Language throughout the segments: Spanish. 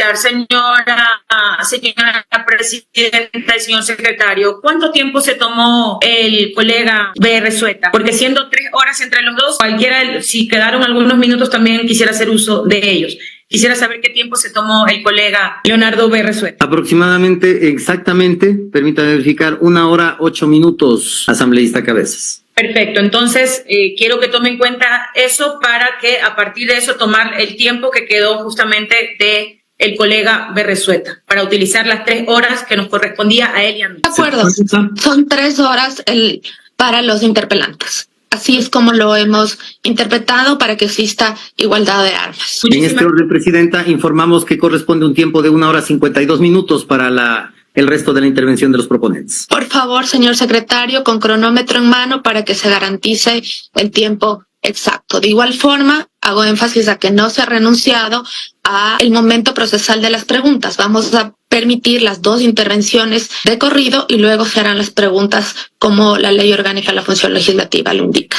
iniciar, señora presidenta y señor secretario, ¿cuánto tiempo se tomó el colega Berresueta? Porque siendo 3 horas entre los dos, cualquiera, si quedaron algunos minutos, también quisiera hacer uso de ellos. Quisiera saber qué tiempo se tomó el colega Leonardo Berresueta. Aproximadamente, exactamente, permítame verificar, 1 hora 8 minutos, asambleísta Cabezas. Perfecto, entonces quiero que tome en cuenta eso para que a partir de eso tomar el tiempo que quedó justamente de el colega Berresueta, para utilizar las 3 horas que nos correspondía a él y a mí. De acuerdo, son 3 horas para los interpelantes. Así es como lo hemos interpretado para que exista igualdad de armas. En este orden, Presidenta, informamos que corresponde un tiempo de 1 hora 52 minutos para el resto de la intervención de los proponentes. Por favor, señor secretario, con cronómetro en mano para que se garantice el tiempo exacto. De igual forma, hago énfasis a que no se ha renunciado al momento procesal de las preguntas. Vamos a permitir las 2 intervenciones de corrido y luego se harán las preguntas como la Ley Orgánica de la Función Legislativa lo indica.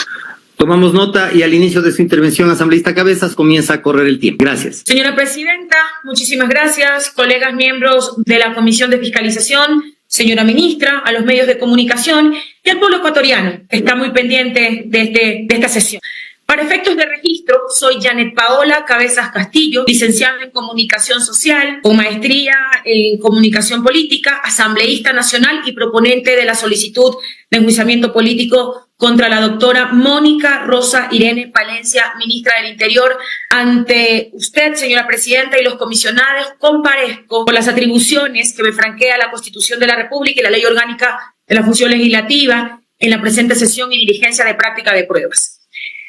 Tomamos nota y al inicio de su intervención, asambleísta Cabezas, comienza a correr el tiempo. Gracias. Señora presidenta, muchísimas gracias. Colegas miembros de la Comisión de Fiscalización, señora ministra, a los medios de comunicación y al pueblo ecuatoriano, que está muy pendiente de esta sesión. Para efectos de registro, soy Janet Paola Cabezas Castillo, licenciada en Comunicación Social, con maestría en Comunicación Política, asambleísta nacional y proponente de la solicitud de enjuiciamiento político contra la doctora Mónica Rosa Irene Palencia, ministra del Interior. Ante usted, señora presidenta, y los comisionados, comparezco por las atribuciones que me franquea la Constitución de la República y la Ley Orgánica de la Función Legislativa en la presente sesión y diligencia de práctica de pruebas.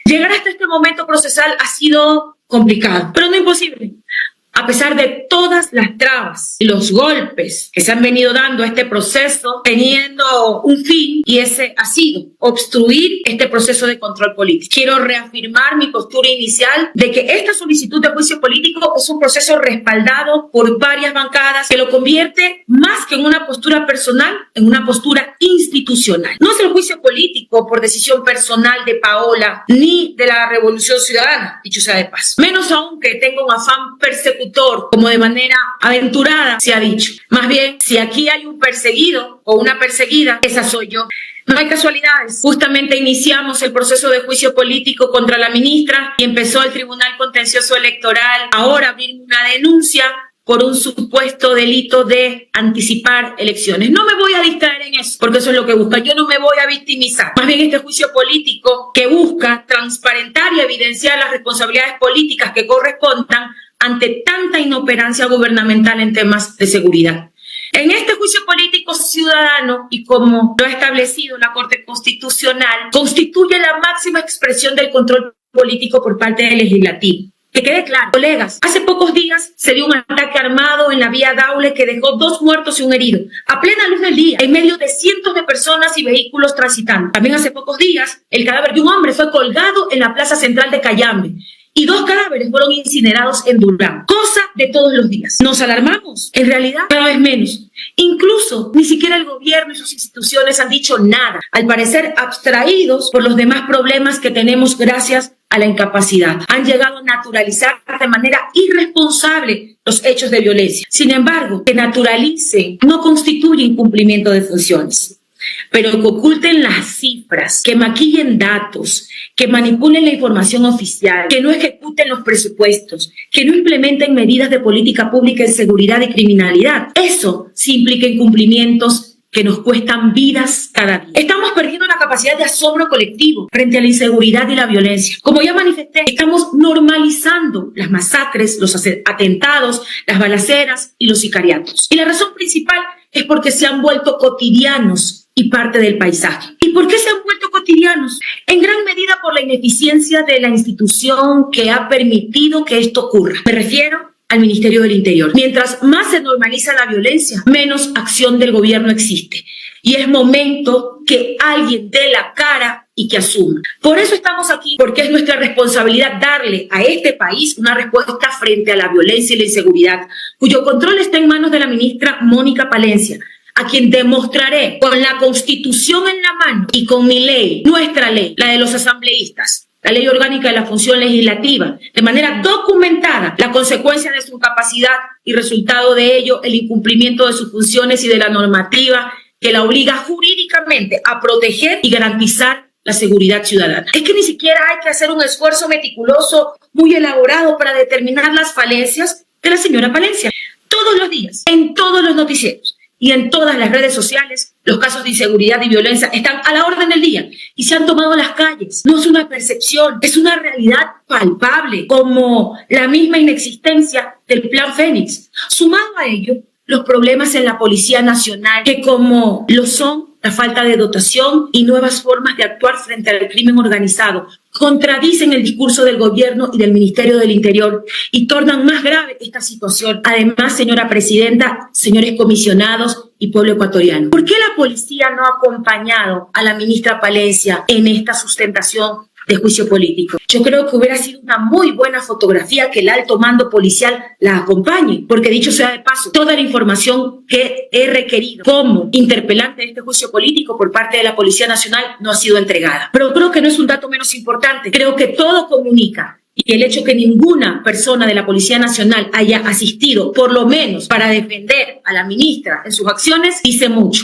Llegar hasta este momento procesal ha sido complicado, pero no imposible. A pesar de todas las trabas y los golpes que se han venido dando a este proceso, teniendo un fin, y ese ha sido obstruir este proceso de control político. Quiero reafirmar mi postura inicial de que esta solicitud de juicio político es un proceso respaldado por varias bancadas que lo convierte más que en una postura personal, en una postura institucional. No es el juicio político por decisión personal de Paola ni de la Revolución Ciudadana, dicho sea de paso. Menos aún que tenga un afán persecutor, como de manera aventurada se ha dicho. Más bien, si aquí hay un perseguido o una perseguida, esa soy yo. No hay casualidades. Justamente iniciamos el proceso de juicio político contra la ministra y empezó el Tribunal Contencioso Electoral ahora a abrir una denuncia por un supuesto delito de anticipar elecciones. No me voy a distraer en eso, porque eso es lo que busca. Yo no me voy a victimizar. Más bien este juicio político que busca transparentar y evidenciar las responsabilidades políticas que correspondan ante tanta inoperancia gubernamental en temas de seguridad. En este juicio político ciudadano, y como lo ha establecido la Corte Constitucional, constituye la máxima expresión del control político por parte del Legislativo. Que quede claro, colegas, hace pocos días se dio un ataque armado en la vía Daule que dejó 2 muertos y 1 herido, a plena luz del día, en medio de cientos de personas y vehículos transitando. También hace pocos días, el cadáver de un hombre fue colgado en la plaza central de Cayambe, y 2 cadáveres fueron incinerados en Durán. Cosa de todos los días. ¿Nos alarmamos? En realidad, cada vez menos. Incluso, ni siquiera el gobierno y sus instituciones han dicho nada, al parecer abstraídos por los demás problemas que tenemos gracias a la incapacidad. Han llegado a naturalizar de manera irresponsable los hechos de violencia. Sin embargo, que naturalicen no constituye incumplimiento de funciones. Pero que oculten las cifras, que maquillen datos, que manipulen la información oficial, que no ejecuten los presupuestos, que no implementen medidas de política pública en seguridad y criminalidad. Eso sí implica incumplimientos que nos cuestan vidas cada día. Estamos perdiendo la capacidad de asombro colectivo frente a la inseguridad y la violencia. Como ya manifesté, estamos normalizando las masacres, los atentados, las balaceras y los sicariatos. Y la razón principal es porque se han vuelto cotidianos y parte del paisaje. ¿Y por qué se han vuelto cotidianos? En gran medida por la ineficiencia de la institución que ha permitido que esto ocurra. Me refiero al Ministerio del Interior. Mientras más se normaliza la violencia, menos acción del gobierno existe. Y es momento que alguien dé la cara y que asuma. Por eso estamos aquí, porque es nuestra responsabilidad darle a este país una respuesta frente a la violencia y la inseguridad, cuyo control está en manos de la ministra Mónica Palencia, a quien demostraré con la Constitución en la mano y con mi ley, nuestra ley, la de los asambleístas, la Ley Orgánica de la Función Legislativa, de manera documentada, la consecuencia de su incapacidad y resultado de ello, el incumplimiento de sus funciones y de la normativa que la obliga jurídicamente a proteger y garantizar la seguridad ciudadana. Es que ni siquiera hay que hacer un esfuerzo meticuloso, muy elaborado para determinar las falencias de la señora Palencia. Todos los días, en todos los noticieros y en todas las redes sociales, los casos de inseguridad y violencia están a la orden del día y se han tomado las calles. No es una percepción, es una realidad palpable, como la misma inexistencia del Plan Fénix. Sumado a ello, los problemas en la Policía Nacional, que como lo son la falta de dotación y nuevas formas de actuar frente al crimen organizado, contradicen el discurso del gobierno y del Ministerio del Interior y tornan más grave esta situación. Además, señora presidenta, señores comisionados y pueblo ecuatoriano, ¿por qué la policía no ha acompañado a la ministra Palencia en esta sustentación de juicio político? Yo creo que hubiera sido una muy buena fotografía que el alto mando policial la acompañe, porque dicho sea de paso, toda la información que he requerido como interpelante de este juicio político por parte de la Policía Nacional no ha sido entregada. Pero creo que no es un dato menos importante, creo que todo comunica. Y el hecho que ninguna persona de la Policía Nacional haya asistido, por lo menos para defender a la ministra en sus acciones, dice mucho.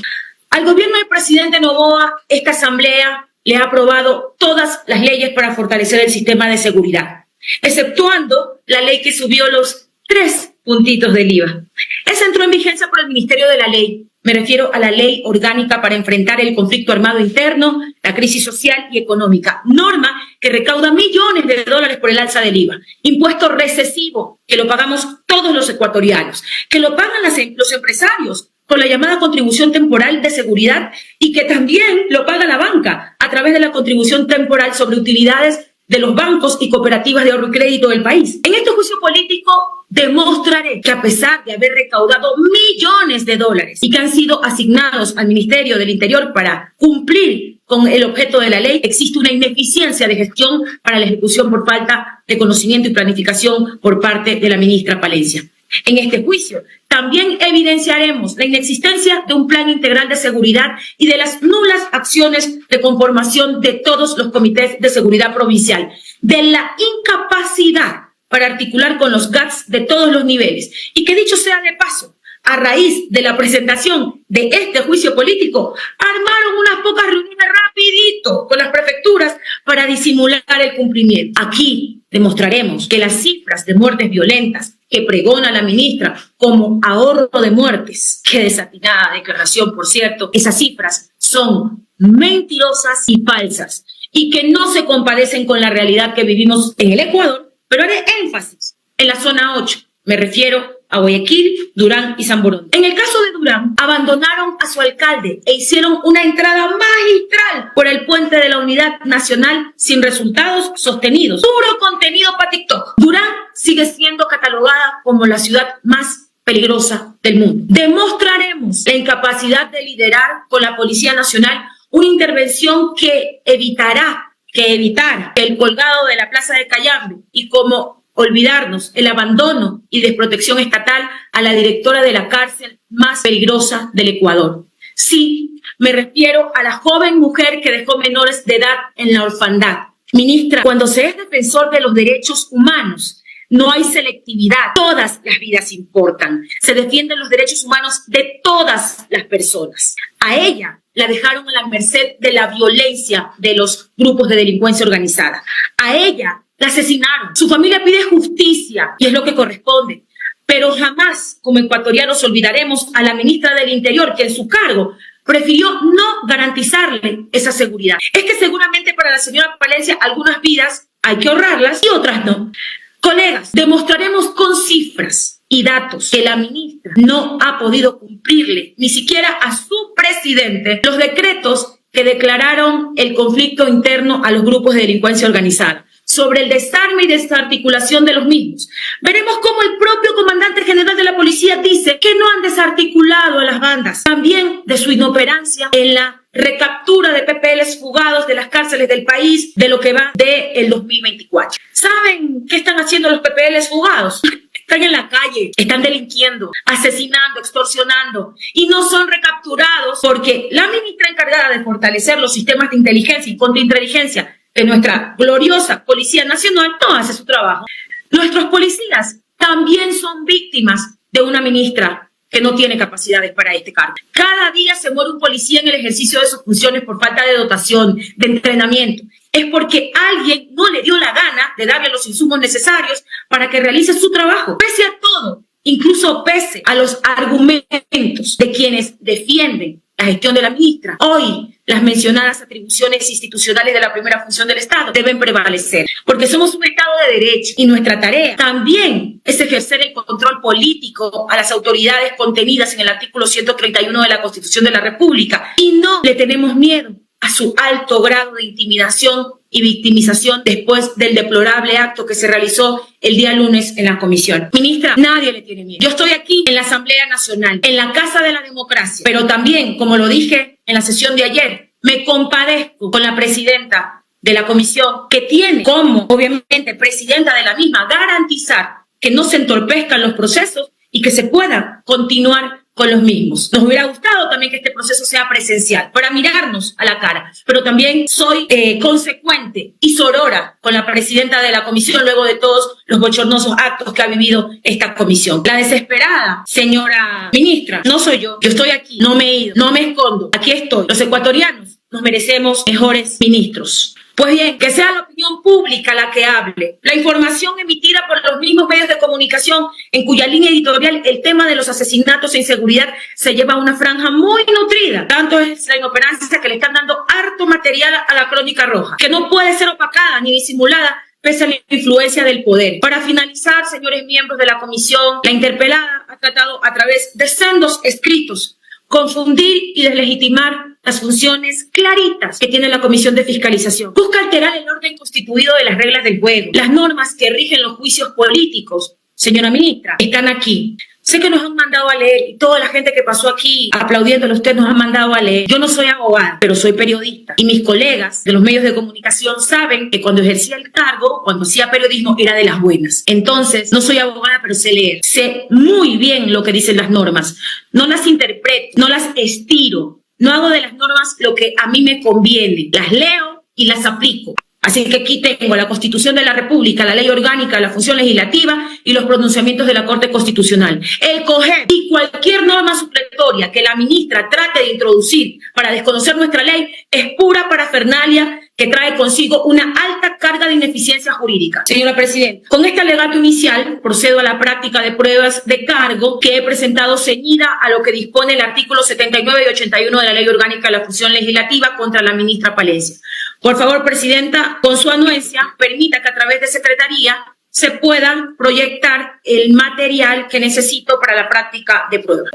Al gobierno del presidente Noboa, esta asamblea le ha aprobado todas las leyes para fortalecer el sistema de seguridad, exceptuando la ley que subió los 3 puntitos del IVA. Esa entró en vigencia por el Ministerio de la Ley. Me refiero a la Ley Orgánica para enfrentar el conflicto armado interno, la crisis social y económica, norma que recauda millones de dólares por el alza del IVA, impuesto recesivo que lo pagamos todos los ecuatorianos, que lo pagan los empresarios con la llamada contribución temporal de seguridad y que también lo paga la banca a través de la contribución temporal sobre utilidades de los bancos y cooperativas de ahorro y crédito del país. En este juicio político demostraré que a pesar de haber recaudado millones de dólares y que han sido asignados al Ministerio del Interior para cumplir con el objeto de la ley, existe una ineficiencia de gestión para la ejecución por falta de conocimiento y planificación por parte de la ministra Palencia. En este juicio también evidenciaremos la inexistencia de un plan integral de seguridad y de las nulas acciones de conformación de todos los comités de seguridad provincial, de la incapacidad para articular con los GATS de todos los niveles. Y que dicho sea de paso, a raíz de la presentación de este juicio político, armaron unas pocas reuniones rapidito con las prefecturas para disimular el cumplimiento. Aquí demostraremos que las cifras de muertes violentas que pregona la ministra como ahorro de muertes, qué desatinada declaración, por cierto, esas cifras son mentirosas y falsas y que no se compadecen con la realidad que vivimos en el Ecuador, pero haré énfasis en la zona 8, me refiero a Guayaquil, Durán y San Borondón. En el caso de Durán, abandonaron a su alcalde e hicieron una entrada magistral por el puente de la Unidad Nacional sin resultados sostenidos. Puro contenido para TikTok. Durán sigue siendo catalogada como la ciudad más peligrosa del mundo. Demostraremos la incapacidad de liderar con la Policía Nacional una intervención que evitara el colgado de la Plaza de Cayambe y como olvidarnos el abandono y desprotección estatal a la directora de la cárcel más peligrosa del Ecuador. Sí, me refiero a la joven mujer que dejó menores de edad en la orfandad. Ministra, cuando se es defensor de los derechos humanos, no hay selectividad. Todas las vidas importan. Se defienden los derechos humanos de todas las personas. A ella la dejaron a la merced de la violencia de los grupos de delincuencia organizada. A ella la asesinaron. Su familia pide justicia y es lo que corresponde. Pero jamás, como ecuatorianos, olvidaremos a la ministra del Interior, que en su cargo prefirió no garantizarle esa seguridad. Es que seguramente para la señora Palencia algunas vidas hay que ahorrarlas y otras no. Colegas, demostraremos con cifras y datos que la ministra no ha podido cumplirle, ni siquiera a su presidente, los decretos que declararon el conflicto interno a los grupos de delincuencia organizada, sobre el desarme y desarticulación de los mismos. Veremos cómo el propio comandante general de la policía dice que no han desarticulado a las bandas. También de su inoperancia en la recaptura de PPLs fugados de las cárceles del país de lo que va del 2024. ¿Saben qué están haciendo los PPLs fugados? Están en la calle, están delinquiendo, asesinando, extorsionando y no son recapturados porque la ministra encargada de fortalecer los sistemas de inteligencia y contrainteligencia que nuestra gloriosa Policía Nacional no hace su trabajo. Nuestros policías también son víctimas de una ministra que no tiene capacidades para este cargo. Cada día se muere un policía en el ejercicio de sus funciones por falta de dotación, de entrenamiento. Es porque alguien no le dio la gana de darle los insumos necesarios para que realice su trabajo. Pese a todo, incluso pese a los argumentos de quienes defienden la gestión de la ministra, hoy las mencionadas atribuciones institucionales de la primera función del Estado deben prevalecer, porque somos un Estado de derecho y nuestra tarea también es ejercer el control político a las autoridades contenidas en el artículo 131 de la Constitución de la República, y no le tenemos miedo a su alto grado de intimidación y victimización después del deplorable acto que se realizó el día lunes en la comisión. Ministra, nadie le tiene miedo. Yo estoy aquí en la Asamblea Nacional, en la Casa de la Democracia, pero también, como lo dije en la sesión de ayer, me compadezco con la presidenta de la comisión, que tiene como, obviamente, presidenta de la misma, garantizar que no se entorpezcan los procesos y que se pueda continuar con los mismos. Nos hubiera gustado también que este proceso sea presencial, para mirarnos a la cara, pero también soy consecuente y sorora con la presidenta de la comisión luego de todos los bochornosos actos que ha vivido esta comisión. La desesperada señora ministra no soy yo estoy aquí, no me he ido, no me escondo, aquí estoy. Los ecuatorianos nos merecemos mejores ministros. Pues bien, que sea la opinión pública la que hable. La información emitida por los mismos medios de comunicación en cuya línea editorial el tema de los asesinatos e inseguridad se lleva a una franja muy nutrida. Tanto es la inoperancia que le están dando harto material a la Crónica Roja, que no puede ser opacada ni disimulada pese a la influencia del poder. Para finalizar, señores miembros de la comisión, la interpelada ha tratado a través de sendos escritos confundir y deslegitimar las funciones claritas que tiene la Comisión de Fiscalización. Busca alterar el orden constituido de las reglas del juego. Las normas que rigen los juicios políticos, señora ministra, están aquí. Sé que nos han mandado a leer y toda la gente que pasó aquí aplaudiéndole a usted nos ha mandado a leer. Yo no soy abogada, pero soy periodista. Y mis colegas de los medios de comunicación saben que cuando ejercía el cargo, cuando hacía periodismo, era de las buenas. Entonces, no soy abogada, pero sé leer. Sé muy bien lo que dicen las normas. No las interpreto, no las estiro. No hago de las normas lo que a mí me conviene. Las leo y las aplico. Así que aquí tengo la Constitución de la República, la Ley Orgánica de la Función Legislativa y los pronunciamientos de la Corte Constitucional. El COGEP y cualquier norma supletoria que la ministra trate de introducir para desconocer nuestra ley es pura parafernalia que trae consigo una alta carga de ineficiencia jurídica. Señora Presidenta, con este alegato inicial procedo a la práctica de pruebas de cargo que he presentado ceñida a lo que dispone el artículo 79 y 81 de la Ley Orgánica de la Función Legislativa contra la ministra Palencia. Por favor, Presidenta, con su anuencia, permita que a través de Secretaría se pueda proyectar el material que necesito para la práctica de pruebas.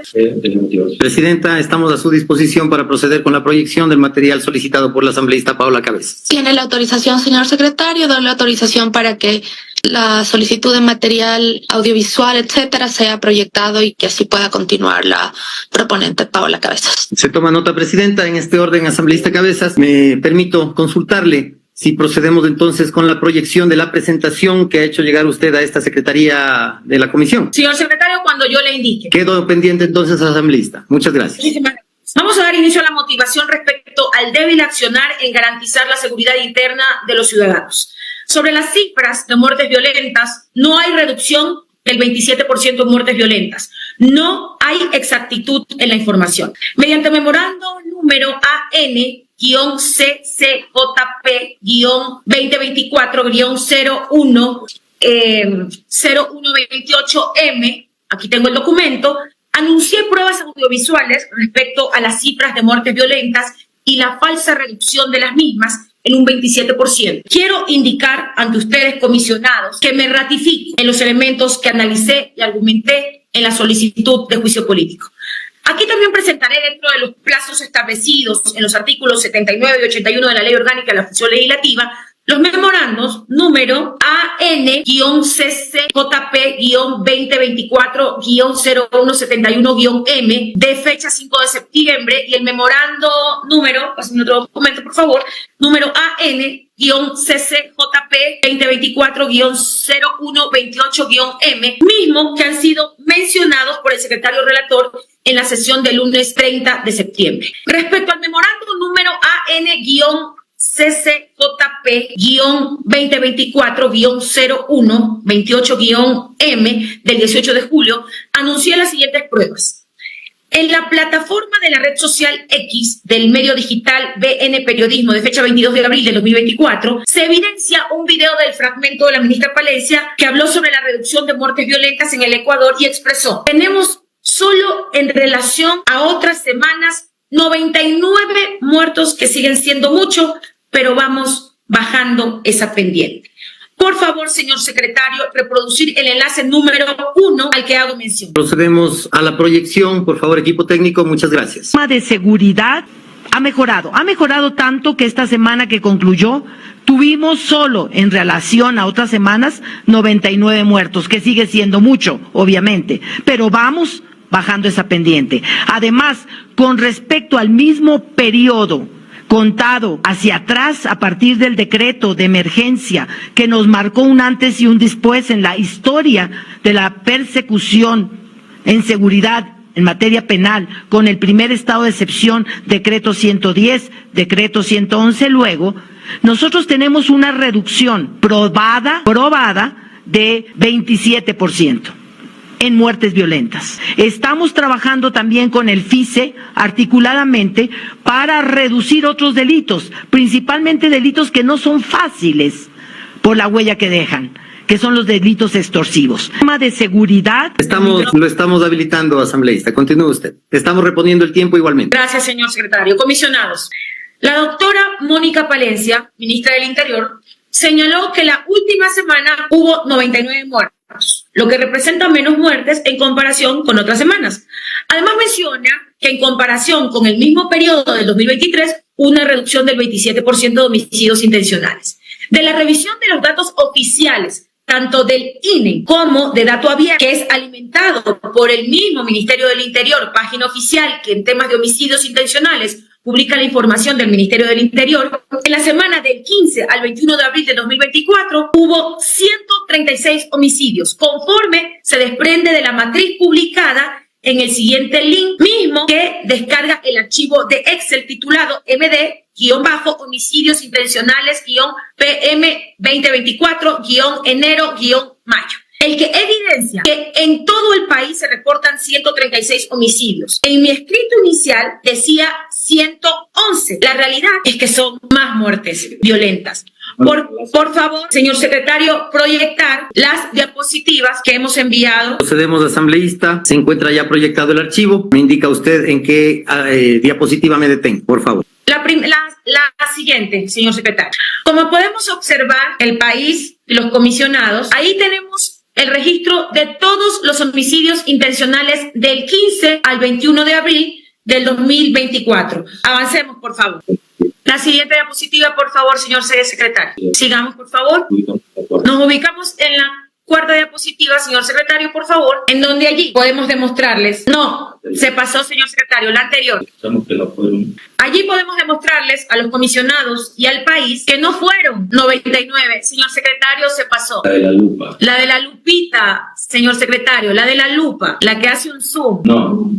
Presidenta, estamos a su disposición para proceder con la proyección del material solicitado por la asambleísta Paula Cabezas. Tiene la autorización, señor secretario. Doy la autorización para que la solicitud de material audiovisual, etcétera, sea proyectado y que así pueda continuar la proponente Paula Cabezas. Se toma nota, Presidenta. En este orden, asambleísta Cabezas, me permito consultarle si procedemos entonces con la proyección de la presentación que ha hecho llegar usted a esta secretaría de la comisión. Señor secretario, cuando yo le indique. Quedo pendiente entonces, asambleísta. Muchas gracias. Muchísimas gracias. Vamos a dar inicio a la motivación respecto al débil accionar en garantizar la seguridad interna de los ciudadanos. Sobre las cifras de muertes violentas, no hay reducción del 27% de muertes violentas. No hay exactitud en la información. Mediante memorando número AN-CC-JP-2024-01-0128M, aquí tengo el documento, anuncié pruebas audiovisuales respecto a las cifras de muertes violentas y la falsa reducción de las mismas en un 27%. Quiero indicar ante ustedes, comisionados, que me ratifico en los elementos que analicé y argumenté en la solicitud de juicio político. Aquí también presentaré, dentro de los plazos establecidos en los artículos 79 y 81 de la Ley Orgánica de la Función Legislativa, los memorandos número AN-CC-JP-2024-0171-M de fecha 5 de septiembre y el memorando número, pásenme otro documento por favor, número AN-CC-JP-2024-0128-M, mismo que han sido mencionados por el secretario relator en la sesión del lunes 30 de septiembre. Respecto al memorando número AN- CCJP-2024-01-28-M del 18 de julio, anuncié las siguientes pruebas. En la plataforma de la red social X del medio digital BN Periodismo de fecha 22 de abril de 2024, se evidencia un video del fragmento de la ministra Palencia que habló sobre la reducción de muertes violentas en el Ecuador y expresó: tenemos solo en relación a otras semanas 99 muertos, que siguen siendo mucho, pero vamos bajando esa pendiente. Por favor, señor secretario, reproducir el enlace número 1 al que hago mención. Procedemos a la proyección. Por favor, equipo técnico, muchas gracias. El tema de seguridad ha mejorado tanto que esta semana que concluyó tuvimos solo en relación a otras semanas 99 muertos, que sigue siendo mucho, obviamente, pero vamos bajando esa pendiente. Además, con respecto al mismo periodo contado hacia atrás a partir del decreto de emergencia que nos marcó un antes y un después en la historia de la persecución en seguridad en materia penal, con el primer estado de excepción, decreto 110, decreto 111 luego, nosotros tenemos una reducción probada de 27%. En muertes violentas. Estamos trabajando también con el FICE articuladamente para reducir otros delitos, principalmente delitos que no son fáciles por la huella que dejan, que son los delitos extorsivos. El tema de seguridad. Lo estamos habilitando, asambleísta. Continúe usted. Estamos reponiendo el tiempo igualmente. Gracias, señor secretario. Comisionados. La doctora Mónica Palencia, ministra del Interior, señaló que la última semana hubo 99 muertos, lo que representa menos muertes en comparación con otras semanas. Además menciona que en comparación con el mismo periodo del 2023, una reducción del 27% de homicidios intencionales. De la revisión de los datos oficiales, tanto del INE como de Dato Abierto, que es alimentado por el mismo Ministerio del Interior, página oficial que en temas de homicidios intencionales publica la información del Ministerio del Interior, en la semana del 15 al 21 de abril de 2024 hubo 136 homicidios, conforme se desprende de la matriz publicada en el siguiente link mismo, que descarga el archivo de Excel titulado MD-homicidios intencionales-PM 2024-enero-mayo. El que evidencia que en todo el país se reportan 136 homicidios. En mi escrito inicial decía 111. La realidad es que son más muertes violentas. Por favor, señor secretario, proyectar las diapositivas que hemos enviado. Procedemos, asambleísta. Se encuentra ya proyectado el archivo. Me indica usted en qué diapositiva me detengo, por favor. La siguiente, señor secretario. Como podemos observar, el país y los comisionados, ahí tenemos el registro de todos los homicidios intencionales del 15 al 21 de abril del 2024. Avancemos, por favor. La siguiente diapositiva, por favor, señor secretario. Sigamos, por favor. Nos ubicamos en la cuarta diapositiva, señor secretario, por favor, en donde allí podemos demostrarles. No, se pasó, señor secretario, la anterior. Allí podemos demostrarles a los comisionados y al país que no fueron 99. Señor secretario, se pasó. La de la lupa. La de la lupita, señor secretario, la de la lupa, la que hace un zoom. No.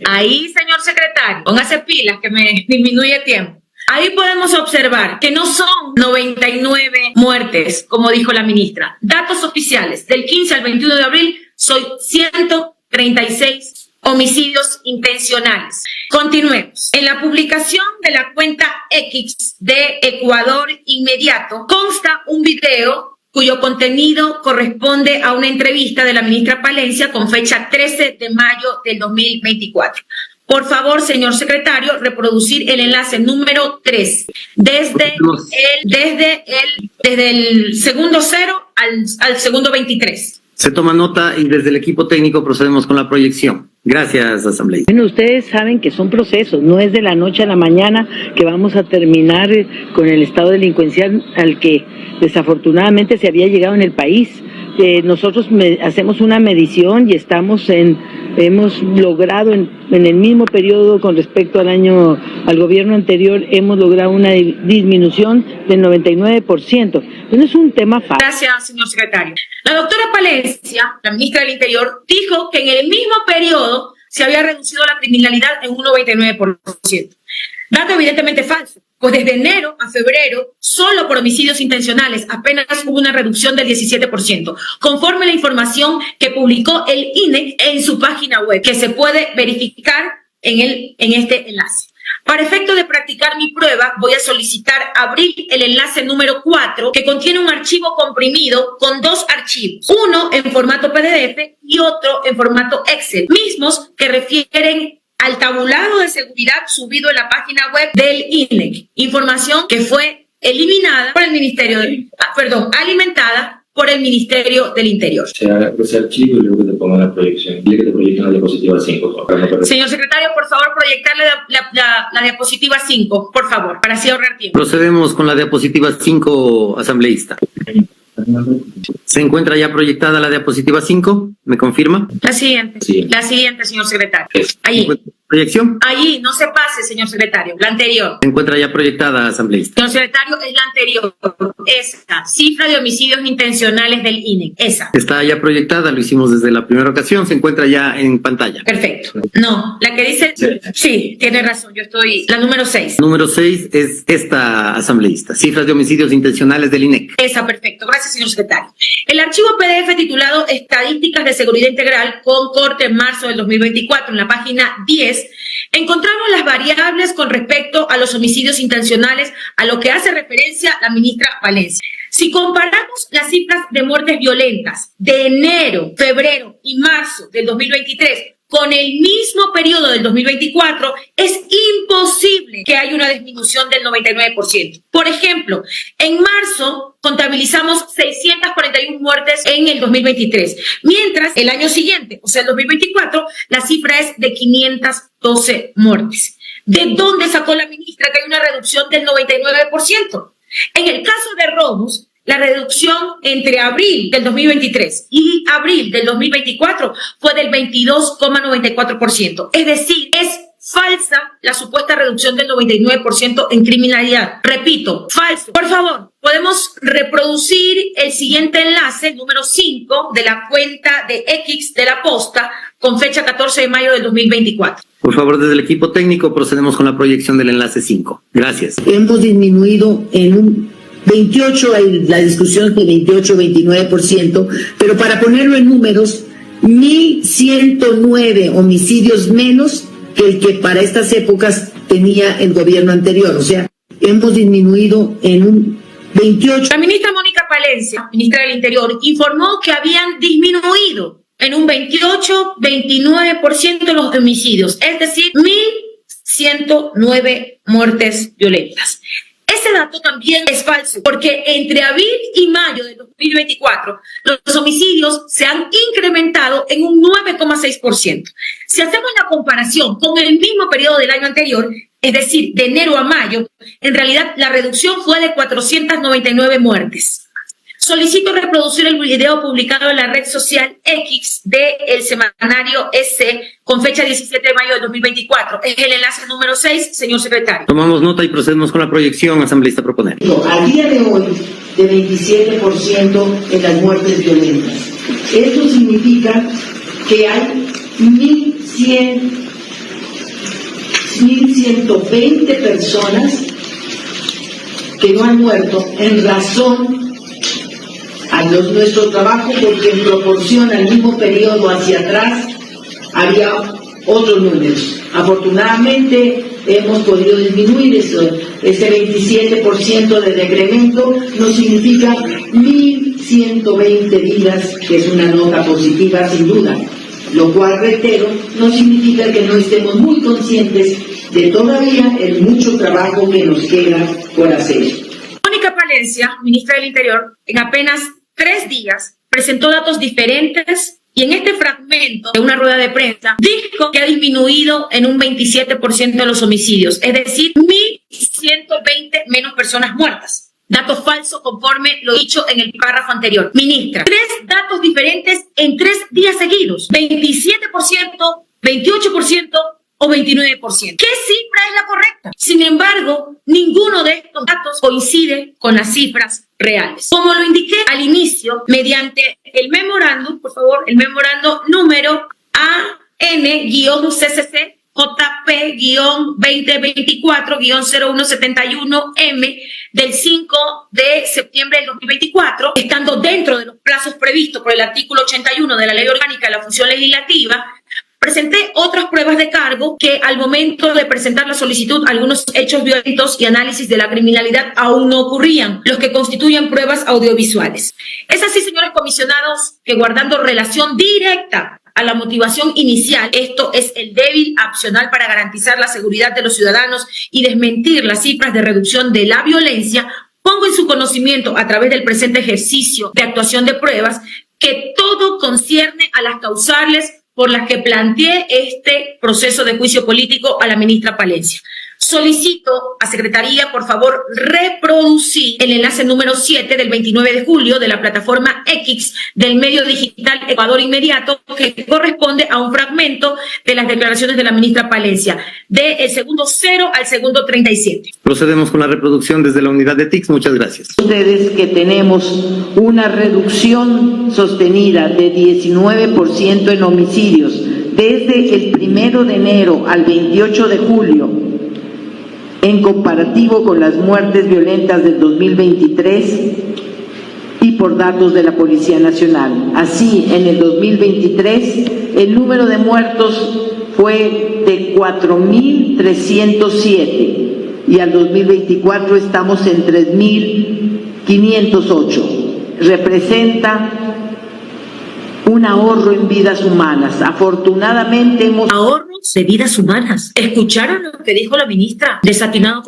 Ahí, señor secretario, póngase pilas que me disminuye el tiempo. Ahí podemos observar que no son 99 muertes, como dijo la ministra. Datos oficiales, del 15 al 21 de abril, son 136 homicidios intencionales. Continuemos. En la publicación de la cuenta X de Ecuador Inmediato consta un video cuyo contenido corresponde a una entrevista de la ministra Palencia con fecha 13 de mayo del 2024. Por favor, señor secretario, reproducir el enlace número 3. Desde el segundo 0 al segundo 23. Se toma nota y desde el equipo técnico procedemos con la proyección. Gracias, asambleísta. Bueno, ustedes saben que son procesos, no es de la noche a la mañana que vamos a terminar con el estado delincuencial al que desafortunadamente se había llegado en el país. Nosotros hacemos una medición y hemos logrado en el mismo periodo con respecto al gobierno anterior, hemos logrado una disminución del 99%. No es un tema fácil. Gracias, señor secretario. La doctora Palencia, la ministra del Interior, dijo que en el mismo periodo se había reducido la criminalidad en un 99%. Dato evidentemente falso. Pues desde enero a febrero, solo por homicidios intencionales, apenas hubo una reducción del 17%, conforme la información que publicó el INEC en su página web, que se puede verificar en este enlace. Para efecto de practicar mi prueba, voy a solicitar abrir el enlace número 4, que contiene un archivo comprimido con dos archivos, uno en formato PDF y otro en formato Excel, mismos que refieren al tabulado de seguridad subido en la página web del INEC, información que fue eliminada por el alimentada por el Ministerio del Interior. Se haga ese archivo y luego que te pongan la proyección. Dile que te proyecten la diapositiva 5. Señor secretario, por favor, proyectarle la diapositiva 5, por favor, para así ahorrar tiempo. Procedemos con la diapositiva 5, asambleísta. ¿Se encuentra ya proyectada la diapositiva 5? ¿Me confirma? La siguiente. Sí. La siguiente, señor secretario. Allí. ¿Proyección? Allí, no se pase, señor secretario. La anterior. ¿Se encuentra ya proyectada, asambleísta? Señor secretario, es la anterior. Esa. Cifra de homicidios intencionales del INEC. Esa. Está ya proyectada, lo hicimos desde la primera ocasión, se encuentra ya en pantalla. Perfecto. No, la que dice... Sí, tiene razón, yo estoy... La número 6. Número 6 es esta, asambleísta. Cifras de homicidios intencionales del INEC. Esa, perfecto. Gracias, señor secretario. El archivo PDF titulado Estadísticas de Seguridad Integral con corte en marzo del 2024, en la página 10, encontramos las variables con respecto a los homicidios intencionales, a lo que hace referencia la ministra Valencia. Si comparamos las cifras de muertes violentas de enero, febrero y marzo del 2023 con el mismo periodo del 2024, es imposible que haya una disminución del 99%. Por ejemplo, en marzo contabilizamos 641 muertes en el 2023, mientras el año siguiente, o sea, el 2024, la cifra es de 512 muertes. ¿De dónde sacó la ministra que hay una reducción del 99%? En el caso de robos, la reducción entre abril del 2023 y abril del 2024 fue del 22,94%. Es decir, es falsa la supuesta reducción del 99% en criminalidad. Repito, falso. Por favor, podemos reproducir el siguiente enlace, número 5, de la cuenta de X de la Posta, con fecha 14 de mayo del 2024. Por favor, desde el equipo técnico procedemos con la proyección del enlace 5. Gracias. Hemos disminuido en un 28, la discusión de 28-29%, pero para ponerlo en números, 1.109 homicidios menos que el que para estas épocas tenía el gobierno anterior. O sea, hemos disminuido en un 28. La ministra Mónica Palencia, ministra del Interior, informó que habían disminuido en un 28-29% los homicidios, es decir, 1.109 muertes violentas. Ese dato también es falso, porque entre abril y mayo de 2024 los homicidios se han incrementado en un 9,6%. Si hacemos la comparación con el mismo periodo del año anterior, es decir, de enero a mayo, en realidad la reducción fue de 499 muertes. Solicito reproducir el video publicado en la red social X del semanario EC con fecha 17 de mayo de 2024. Es el enlace número 6, señor secretario. Tomamos nota y procedemos con la proyección, asambleísta proponer. A día de hoy, de 27% en las muertes violentas. Esto significa que hay 1.120 personas que no han muerto en razón a nuestro trabajo, porque en proporción al mismo periodo hacia atrás había otros números. Afortunadamente hemos podido disminuir eso. Ese 27% de decremento nos significa 1.120 vidas, que es una nota positiva sin duda, lo cual, reitero, no significa que no estemos muy conscientes de todavía el mucho trabajo que nos queda por hacer. Mónica Palencia, ministra del Interior, en apenas 3 días presentó datos diferentes y en este fragmento de una rueda de prensa dijo que ha disminuido en un 27% los homicidios, es decir, 1.120 menos personas muertas. Dato falso conforme lo dicho en el párrafo anterior. Ministra, 3 datos diferentes en 3 días seguidos. 27%, 28% o 29%. ¿Qué cifra es la correcta? Sin embargo, ninguno de estos datos coincide con las cifras reales. Como lo indiqué al inicio, mediante el memorándum, por favor, el memorándum número AN-CCC JP-2024-0171M del 5 de septiembre del 2024, estando dentro de los plazos previstos por el artículo 81 de la Ley Orgánica de la Función Legislativa, presenté otras pruebas de cargo que al momento de presentar la solicitud, algunos hechos violentos y análisis de la criminalidad aún no ocurrían, los que constituyen pruebas audiovisuales. Es así, señores comisionados, que guardando relación directa a la motivación inicial, esto es el débil opcional para garantizar la seguridad de los ciudadanos y desmentir las cifras de reducción de la violencia, pongo en su conocimiento a través del presente ejercicio de actuación de pruebas que todo concierne a las causales por las que planteé este proceso de juicio político a la ministra Palencia. Solicito a Secretaría, por favor, reproducir el enlace número 7 del 29 de julio de la plataforma X del medio digital Ecuador Inmediato, que corresponde a un fragmento de las declaraciones de la ministra Palencia, del segundo 0 al segundo 37. Procedemos con la reproducción desde la unidad de TICS. Muchas gracias. Ustedes que tenemos una reducción sostenida de 19% en homicidios desde el 1 de enero al 28 de julio, en comparativo con las muertes violentas del 2023 y por datos de la Policía Nacional. Así, en el 2023, el número de muertos fue de 4.307 y al 2024 estamos en 3.508. Representa un ahorro en vidas humanas. Afortunadamente hemos... Ahorros de vidas humanas. ¿Escucharon lo que dijo la ministra? Desatinado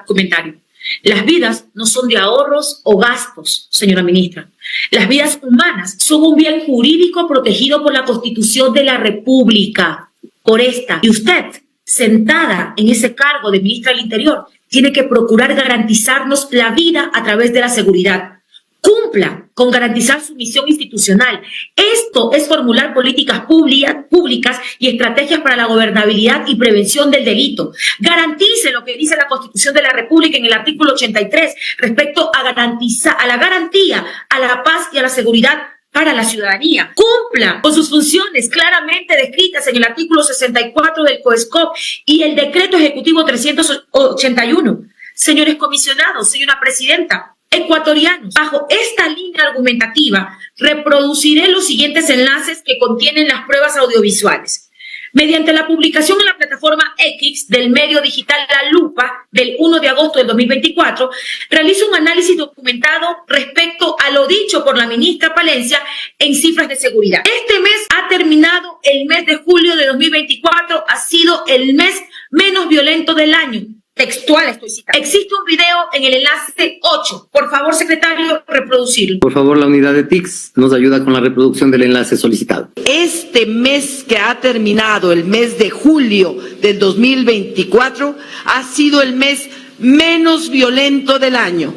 comentario. Las vidas no son de ahorros o gastos, señora ministra. Las vidas humanas son un bien jurídico protegido por la Constitución de la República. Por esta. Y usted, sentada en ese cargo de ministra del Interior, tiene que procurar garantizarnos la vida a través de la seguridad. Cumpla con garantizar su misión institucional. Esto es formular políticas públicas y estrategias para la gobernabilidad y prevención del delito. Garantice lo que dice la Constitución de la República en el artículo 83 respecto a la garantía, a la paz y a la seguridad para la ciudadanía. Cumpla con sus funciones claramente descritas en el artículo 64 del COESCOP y el decreto ejecutivo 381. Señores comisionados, señora presidenta, ecuatorianos, bajo esta línea argumentativa, reproduciré los siguientes enlaces que contienen las pruebas audiovisuales. Mediante la publicación en la plataforma X del medio digital La Lupa del 1 de agosto del 2024, realizo un análisis documentado respecto a lo dicho por la ministra Palencia en cifras de seguridad. Este mes ha terminado, el mes de julio de 2024 ha sido el mes menos violento del año. Textual estoy citando. Existe un video en el enlace 8. Por favor, secretario, reproducirlo. Por favor, la unidad de TICS nos ayuda con la reproducción del enlace solicitado. Este mes que ha terminado, el mes de julio del 2024, ha sido el mes menos violento del año.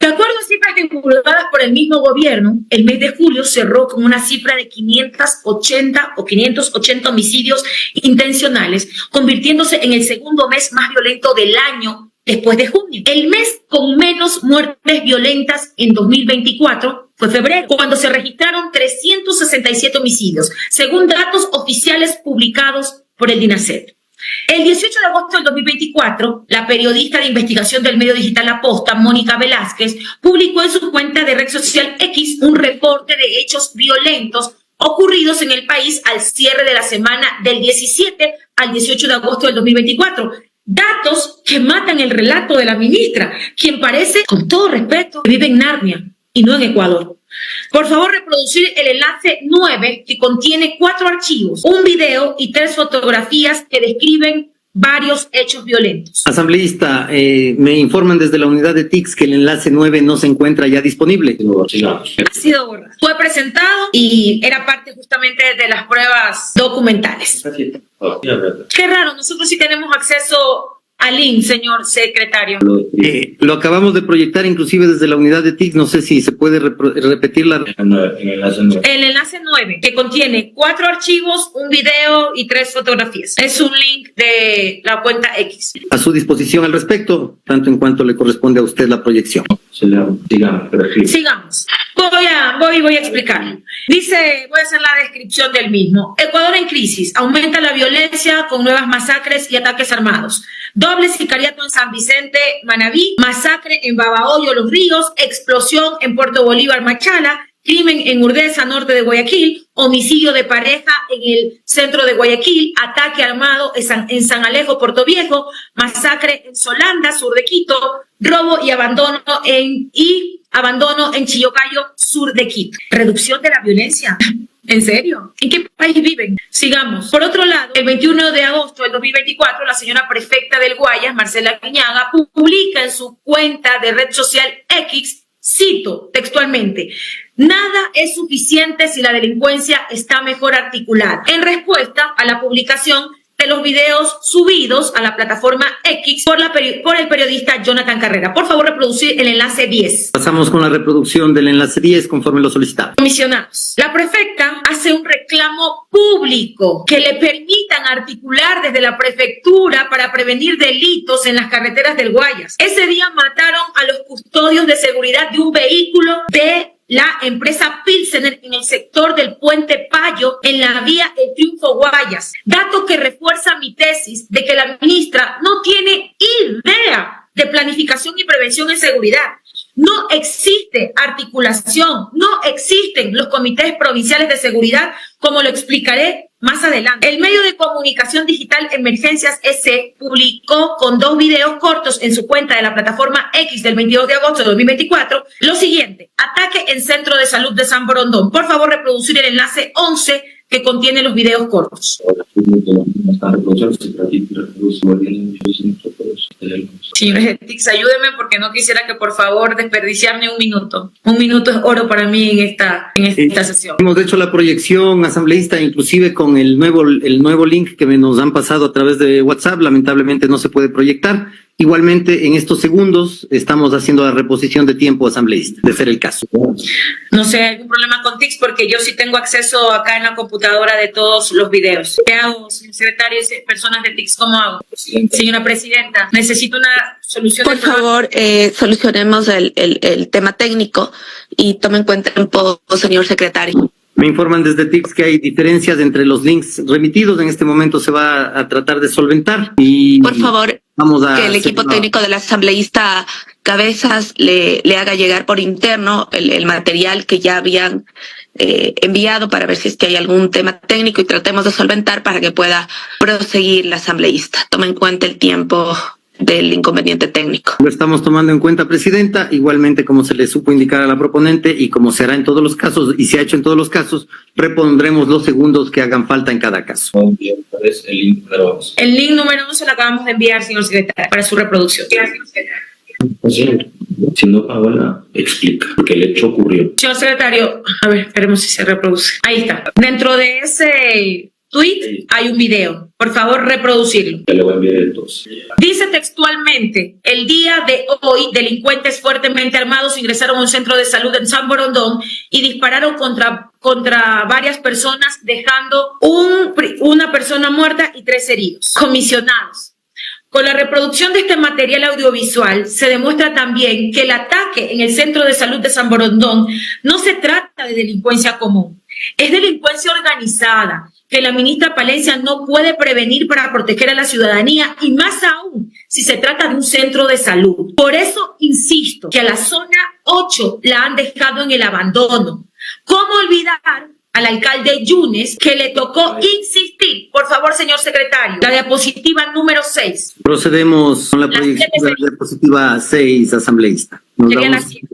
De acuerdo a cifras divulgadas por el mismo gobierno, el mes de julio cerró con una cifra de 580 homicidios intencionales, convirtiéndose en el segundo mes más violento del año después de junio. El mes con menos muertes violentas en 2024 fue febrero, cuando se registraron 367 homicidios, según datos oficiales publicados por el DINASET. El 18 de agosto del 2024, la periodista de investigación del medio digital La Posta, Mónica Velázquez, publicó en su cuenta de red social X un reporte de hechos violentos ocurridos en el país al cierre de la semana del 17 al 18 de agosto del 2024. Datos que matan el relato de la ministra, quien parece, con todo respeto, que vive en Narnia y no en Ecuador. Por favor, reproducir el enlace 9, que contiene 4 archivos, un video y 3 fotografías que describen varios hechos violentos. Asambleísta, me informan desde la unidad de TICS que el enlace 9 no se encuentra ya disponible. Ha sido borrado. Fue presentado y era parte justamente de las pruebas documentales. Qué raro, nosotros sí tenemos acceso al link, señor secretario. Lo acabamos de proyectar inclusive desde la unidad de TICS. No sé si se puede repetir la... El enlace 9, que contiene 4 archivos, un video y 3 fotografías. Es un link de la cuenta X. A su disposición al respecto, tanto en cuanto le corresponde a usted la proyección. Sigamos. Voy a explicar. Dice, voy a hacer la descripción del mismo. Ecuador en crisis. Aumenta la violencia con nuevas masacres y ataques armados. Doble sicariato en San Vicente, Manabí. Masacre en Babahoyo, Los Ríos. Explosión en Puerto Bolívar, Machala. Crimen en Urdesa, norte de Guayaquil. Homicidio de pareja en el centro de Guayaquil. Ataque armado en San Alejo, Puerto Viejo. Masacre en Solanda, sur de Quito. Robo y abandono en Chillocayo, sur de Quito. Reducción de la violencia. ¿En serio? ¿En qué país viven? Sigamos. Por otro lado, el 21 de agosto del 2024, la señora prefecta del Guayas, Marcela Guiñaga, publica en su cuenta de red social X, cito textualmente, nada es suficiente si la delincuencia está mejor articulada. En respuesta a la publicación de los videos subidos a la plataforma X por el periodista Jonathan Carrera. Por favor, reproducir el enlace 10. Pasamos con la reproducción del enlace 10 conforme lo solicitado. Comisionados. La prefecta hace un reclamo público que le permitan articular desde la prefectura para prevenir delitos en las carreteras del Guayas. Ese día mataron a los custodios de seguridad de un vehículo de la empresa Pilsener en el sector del Puente Payo en la vía El Triunfo Guayas. Dato que refuerza mi tesis de que la ministra no tiene idea de planificación y prevención en seguridad. No existe articulación, no existen los comités provinciales de seguridad, como lo explicaré más adelante. El medio de comunicación digital Emergencias S publicó con 2 videos cortos en su cuenta de la plataforma X del 22 de agosto de 2024 lo siguiente: ataque en centro de salud de San Borondón. Por favor, reproducir el enlace 11 que contiene los videos cortos. Señores de TICS, ayúdenme porque no quisiera que por favor desperdiciar ni un minuto. Un minuto es oro para mí en esta sesión. Hemos hecho la proyección asambleísta inclusive con el nuevo link que nos han pasado a través de WhatsApp. Lamentablemente no se puede proyectar. Igualmente, en estos segundos estamos haciendo la reposición de tiempo asambleísta, de ser el caso. No sé, ¿hay algún problema con TICS? Porque yo sí tengo acceso acá en la computadora de todos los videos. ¿Qué hago, señor secretario y personas de TICS? ¿Cómo hago? Señora presidenta, necesito una solución. Por favor, solucionemos el tema técnico y tome en cuenta un poco, señor secretario. Me informan desde TICS que hay diferencias entre los links remitidos. En este momento se va a tratar de solventar. Y por favor, que el equipo técnico del asambleísta Cabezas le haga llegar por interno el material que ya habían enviado para ver si es que hay algún tema técnico y tratemos de solventar para que pueda proseguir la asambleísta. Tome en cuenta el tiempo del inconveniente técnico. Lo estamos tomando en cuenta, presidenta, igualmente como se le supo indicar a la proponente y como se hará en todos los casos y se ha hecho en todos los casos, repondremos los segundos que hagan falta en cada caso. El link número 11. El link número 11 lo acabamos de enviar, señor secretario, para su reproducción. Si no, Paola explica, porque el hecho ocurrió. Señor secretario, a ver, esperemos si se reproduce. Ahí está. Dentro de ese tweet hay un video. Por favor, reproducirlo. Ya le voy a enviar el 2. Dice textualmente: el día de hoy, delincuentes fuertemente armados ingresaron a un centro de salud en San Borondón y dispararon contra varias personas, dejando una persona muerta y 3 heridos. Comisionados. Con la reproducción de este material audiovisual se demuestra también que el ataque en el Centro de Salud de San Borondón no se trata de delincuencia común, es delincuencia organizada que la ministra Palencia no puede prevenir para proteger a la ciudadanía y más aún si se trata de un centro de salud. Por eso insisto que a la zona 8 la han dejado en el abandono. ¿Cómo olvidar al alcalde Yunes que le tocó insistir? Por favor, señor secretario, la diapositiva número 6. Procedemos con la proyección de la diapositiva 6, asambleísta. Sería la 7.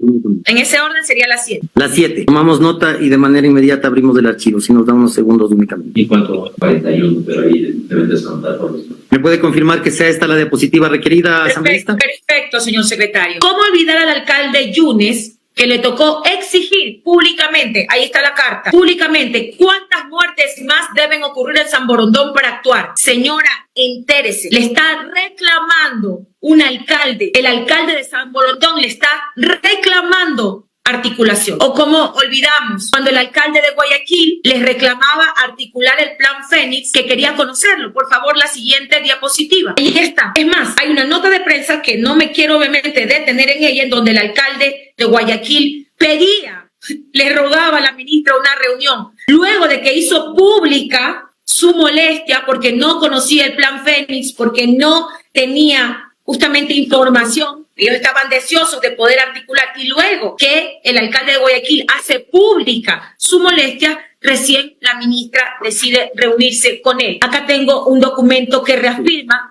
En ese orden sería la 7. La 7. Tomamos nota y de manera inmediata abrimos el archivo, si nos da unos segundos únicamente. ¿Y cuánto? 41, pero ahí deben descontar por esto. ¿Me puede confirmar que sea esta la diapositiva requerida, asambleísta? Perfecto, señor secretario. ¿Cómo olvidar al alcalde Yunes que le tocó exigir públicamente, ahí está la carta, públicamente, cuántas muertes más deben ocurrir en San Borondón para actuar? Señora, entérese, le está reclamando un alcalde, el alcalde de San Borondón le está reclamando articulación. O como olvidamos, cuando el alcalde de Guayaquil les reclamaba articular el plan Fénix, que quería conocerlo. Por favor, la siguiente diapositiva. Ahí está. Es más, hay una nota de prensa que no me quiero obviamente detener en ella, en donde el alcalde de Guayaquil pedía le rogaba a la ministra una reunión. Luego de que hizo pública su molestia porque no conocía el Plan Fénix, porque no tenía justamente información, ellos estaban deseosos de poder articular, y luego que el alcalde de Guayaquil hace pública su molestia, recién la ministra decide reunirse con él. Acá tengo un documento que reafirma,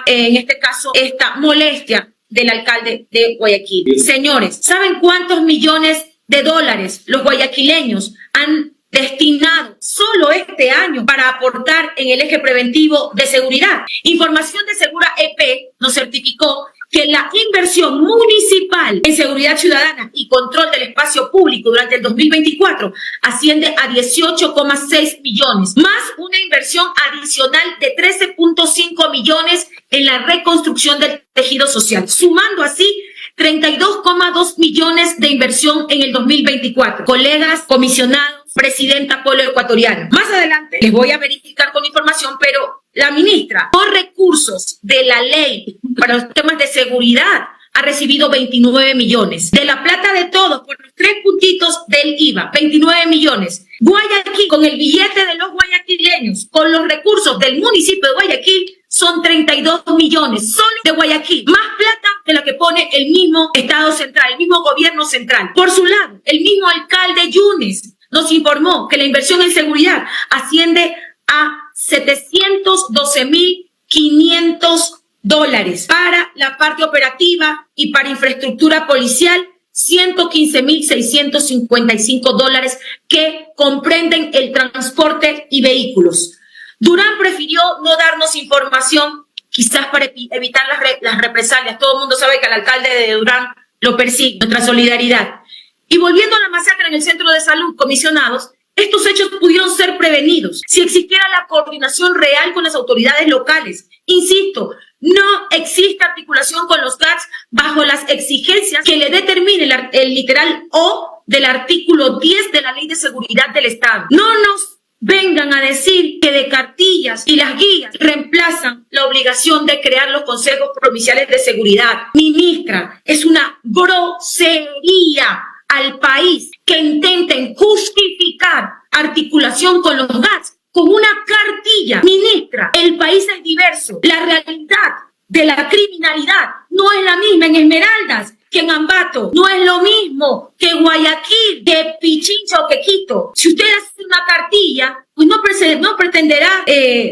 en este caso, esta molestia del alcalde de Guayaquil. Señores, ¿saben cuántos millones de dólares los guayaquileños han destinado solo este año para aportar en el eje preventivo de seguridad? Información de Segura EP nos certificó que la inversión municipal en seguridad ciudadana y control del espacio público durante el 2024 asciende a 18,6 millones, más una inversión adicional de 13,5 millones en la reconstrucción del tejido social, sumando así 32,2 millones de inversión en el 2024. Colegas, comisionados, presidenta Pueblo Ecuatoriano. Más adelante les voy a verificar con información, pero la ministra, por recursos de la ley para los temas de seguridad, ha recibido 29 millones. De la plata de todos, por los 3 puntitos del IVA, 29 millones. Guayaquil, con el billete de los guayaquileños, con los recursos del municipio de Guayaquil, son 32 millones, solo de Guayaquil. Más plata de la que pone el mismo Estado central, el mismo gobierno central. Por su lado, el mismo alcalde Yunes nos informó que la inversión en seguridad asciende a 712.500 dólares. Para la parte operativa y para infraestructura policial, 115.655 dólares que comprenden el transporte y vehículos. Durán prefirió no darnos información, quizás para evitar las represalias. Todo el mundo sabe que al alcalde de Durán lo persigue, nuestra solidaridad. Y volviendo a la masacre en el centro de salud, comisionados, estos hechos pudieron ser prevenidos si existiera la coordinación real con las autoridades locales. Insisto, no existe articulación con los GATS bajo las exigencias que le determine el literal O del artículo 10 de la Ley de Seguridad del Estado. No nos vengan a decir que de cartillas y las guías reemplazan la obligación de crear los consejos provinciales de seguridad. Ministra, es una grosería al país que intenten justificar articulación con los GATS con una cartilla. Ministra, el país es diverso. La realidad de la criminalidad no es la misma en Esmeraldas que en Ambato. No es lo mismo que Guayaquil, que Pichincha o que Quito. Si usted hace una cartilla, pues no pretenderá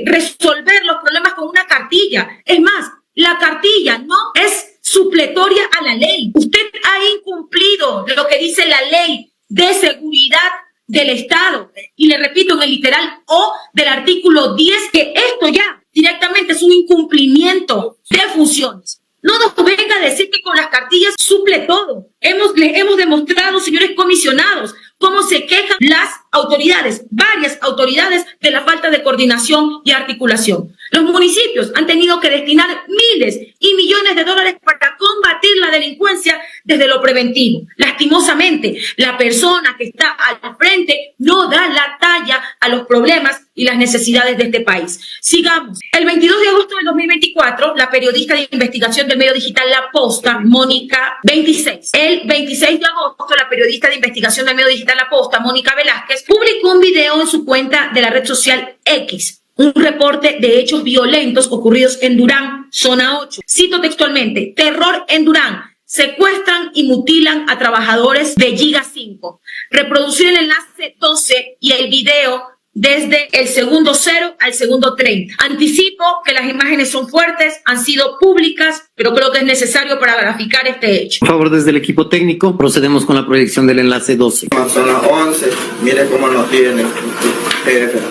resolver los problemas con una cartilla. Es más, la cartilla no es supletoria a la ley. Usted ha incumplido lo que dice la ley de seguridad del Estado. Y le repito, en el literal O del artículo 10, que esto ya directamente es un incumplimiento de funciones. No nos venga a decir que con las cartillas suple todo. Les hemos demostrado, señores comisionados, cómo se quejan las autoridades, varias autoridades, de la falta de coordinación y articulación. Los municipios han tenido que destinar miles y millones de dólares para combatir la delincuencia desde lo preventivo. Lastimosamente, la persona que está al frente no da la talla a los problemas y las necesidades de este país. Sigamos. El 22 de agosto del 2024, la periodista de investigación del medio digital La Posta, Mónica 26. El 26 de agosto, la periodista de investigación del medio digital La Posta, Mónica Velázquez, publicó un video en su cuenta de la red social X, un reporte de hechos violentos ocurridos en Durán, zona 8. Cito textualmente: terror en Durán. Secuestran y mutilan a trabajadores de Giga 5. Reproducir el enlace 12 y el video desde el segundo 0 al segundo 30. Anticipo que las imágenes son fuertes, han sido públicas, pero creo que es necesario para graficar este hecho. Por favor, desde el equipo técnico, procedemos con la proyección del enlace 12. Son las 11, mire cómo nos tiene.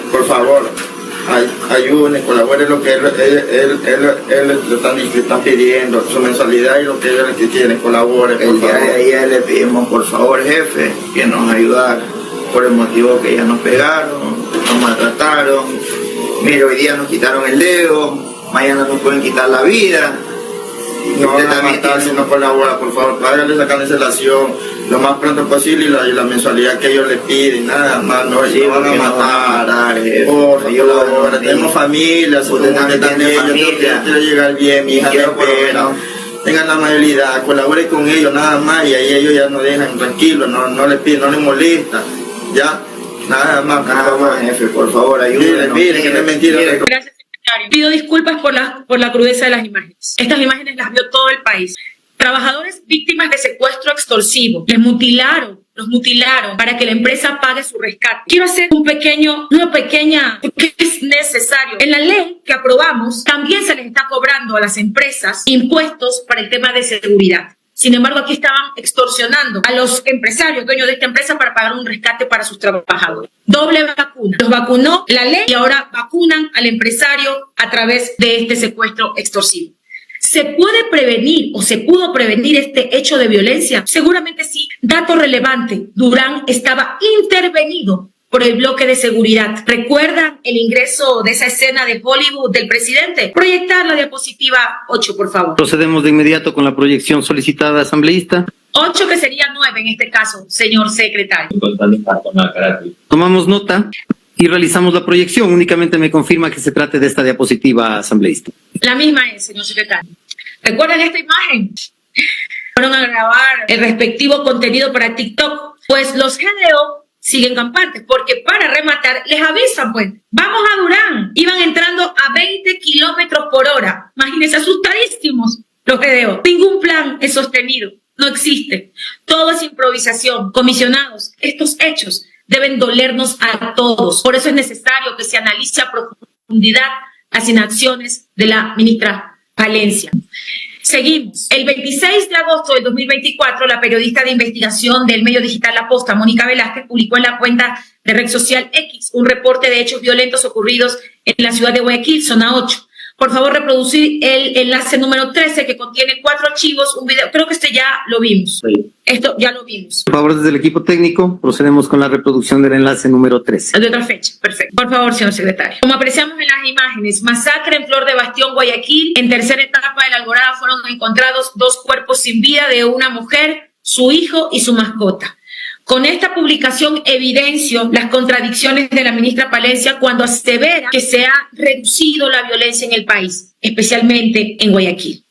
Por favor, ayúdenme, colabore lo que él le están pidiendo, su mensualidad y lo que él quiere, colabore. El día de ayer le pedimos, por favor, jefe, que nos ayudara por el motivo que ya nos pegaron, nos maltrataron. Mire, hoy día nos quitaron el dedo, mañana nos pueden quitar la vida. No van a matar si no colabora, por favor, págale esa cancelación lo más pronto posible y la mensualidad que ellos le piden, nada más, no van a matar. Por favor, tenemos familia, usted también tiene familia. Yo quiero llegar bien, mi hija, por lo menos tengan la amabilidad, colabore con ellos nada más, y ahí ellos ya nos dejan tranquilos, no les piden, no les molesta, ya, nada más, jefe, por favor, ayúdennos, miren que no es mentira. Gracias, secretario. Pido disculpas por la crudeza de las imágenes. Estas imágenes las vio todo el país. Trabajadores víctimas de secuestro extorsivo, los mutilaron para que la empresa pague su rescate. Quiero hacer una pequeña, porque es necesario. En la ley que aprobamos, también se les está cobrando a las empresas impuestos para el tema de seguridad. Sin embargo, aquí estaban extorsionando a los empresarios, dueños de esta empresa, para pagar un rescate para sus trabajadores. Doble vacuna. Los vacunó la ley y ahora vacunan al empresario a través de este secuestro extorsivo. ¿Se puede prevenir o se pudo prevenir este hecho de violencia? Seguramente sí. Dato relevante, Durán estaba intervenido por el bloque de seguridad. ¿Recuerdan el ingreso de esa escena de Hollywood del presidente? Proyectar la diapositiva 8, por favor. Procedemos de inmediato con la proyección solicitada, asambleísta. 8, que sería 9 en este caso, señor secretario. Tomamos nota y realizamos la proyección. Únicamente me confirma que se trate de esta diapositiva, asambleísta. La misma es, señor secretario. ¿Recuerdan esta imagen? Fueron a grabar el respectivo contenido para TikTok. Pues los GDO siguen campantes, porque para rematar les avisan, pues, vamos a Durán. Iban entrando a 20 kilómetros por hora. Imagínense, asustadísimos los GDO. Ningún plan es sostenido, no existe. Todo es improvisación. Comisionados, estos hechos deben dolernos a todos. Por eso es necesario que se analice a profundidad las inacciones de la ministra Palencia. Seguimos. El 26 de agosto del 2024, la periodista de investigación del medio digital La Posta, Mónica Velázquez, publicó en la cuenta de red social X un reporte de hechos violentos ocurridos en la ciudad de Guayaquil, zona 8. Por favor, reproducir el enlace número 13, que contiene 4 archivos, un video. Creo que ya lo vimos. Sí. Esto ya lo vimos. Por favor, desde el equipo técnico, procedemos con la reproducción del enlace número 13. De otra fecha, perfecto. Por favor, señor secretario. Como apreciamos en las imágenes, masacre en Flor de Bastión, Guayaquil. En tercera etapa de la Alborada fueron encontrados 2 cuerpos sin vida de una mujer, su hijo y su mascota. Con esta publicación evidencio las contradicciones de la ministra Palencia cuando asevera que se ha reducido la violencia en el país, especialmente en Guayaquil.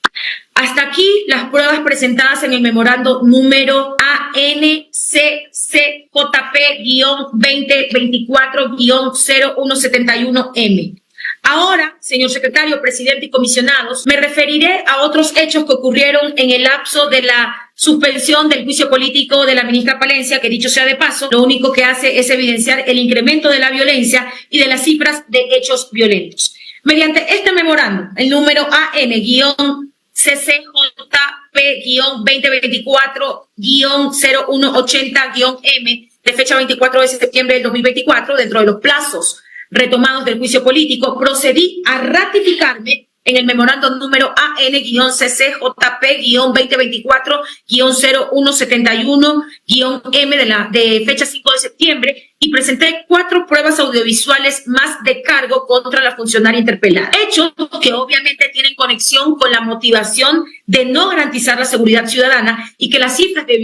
Hasta aquí las pruebas presentadas en el memorando número ANCCJP-2024-0171M. Ahora, señor secretario, presidente y comisionados, me referiré a otros hechos que ocurrieron en el lapso de la suspensión del juicio político de la ministra Palencia, que dicho sea de paso, lo único que hace es evidenciar el incremento de la violencia y de las cifras de hechos violentos. Mediante este memorando, el número AN-CCJP-2024-0180-M, de fecha 24 de septiembre del 2024, dentro de los plazos retomados del juicio político, procedí a ratificarme en el memorando número AN-CCJP-2024-0171-M de fecha 5 de septiembre y presenté 4 pruebas audiovisuales más de cargo contra la funcionaria interpelada. Hechos que obviamente tienen conexión con la motivación de no garantizar la seguridad ciudadana y que las cifras de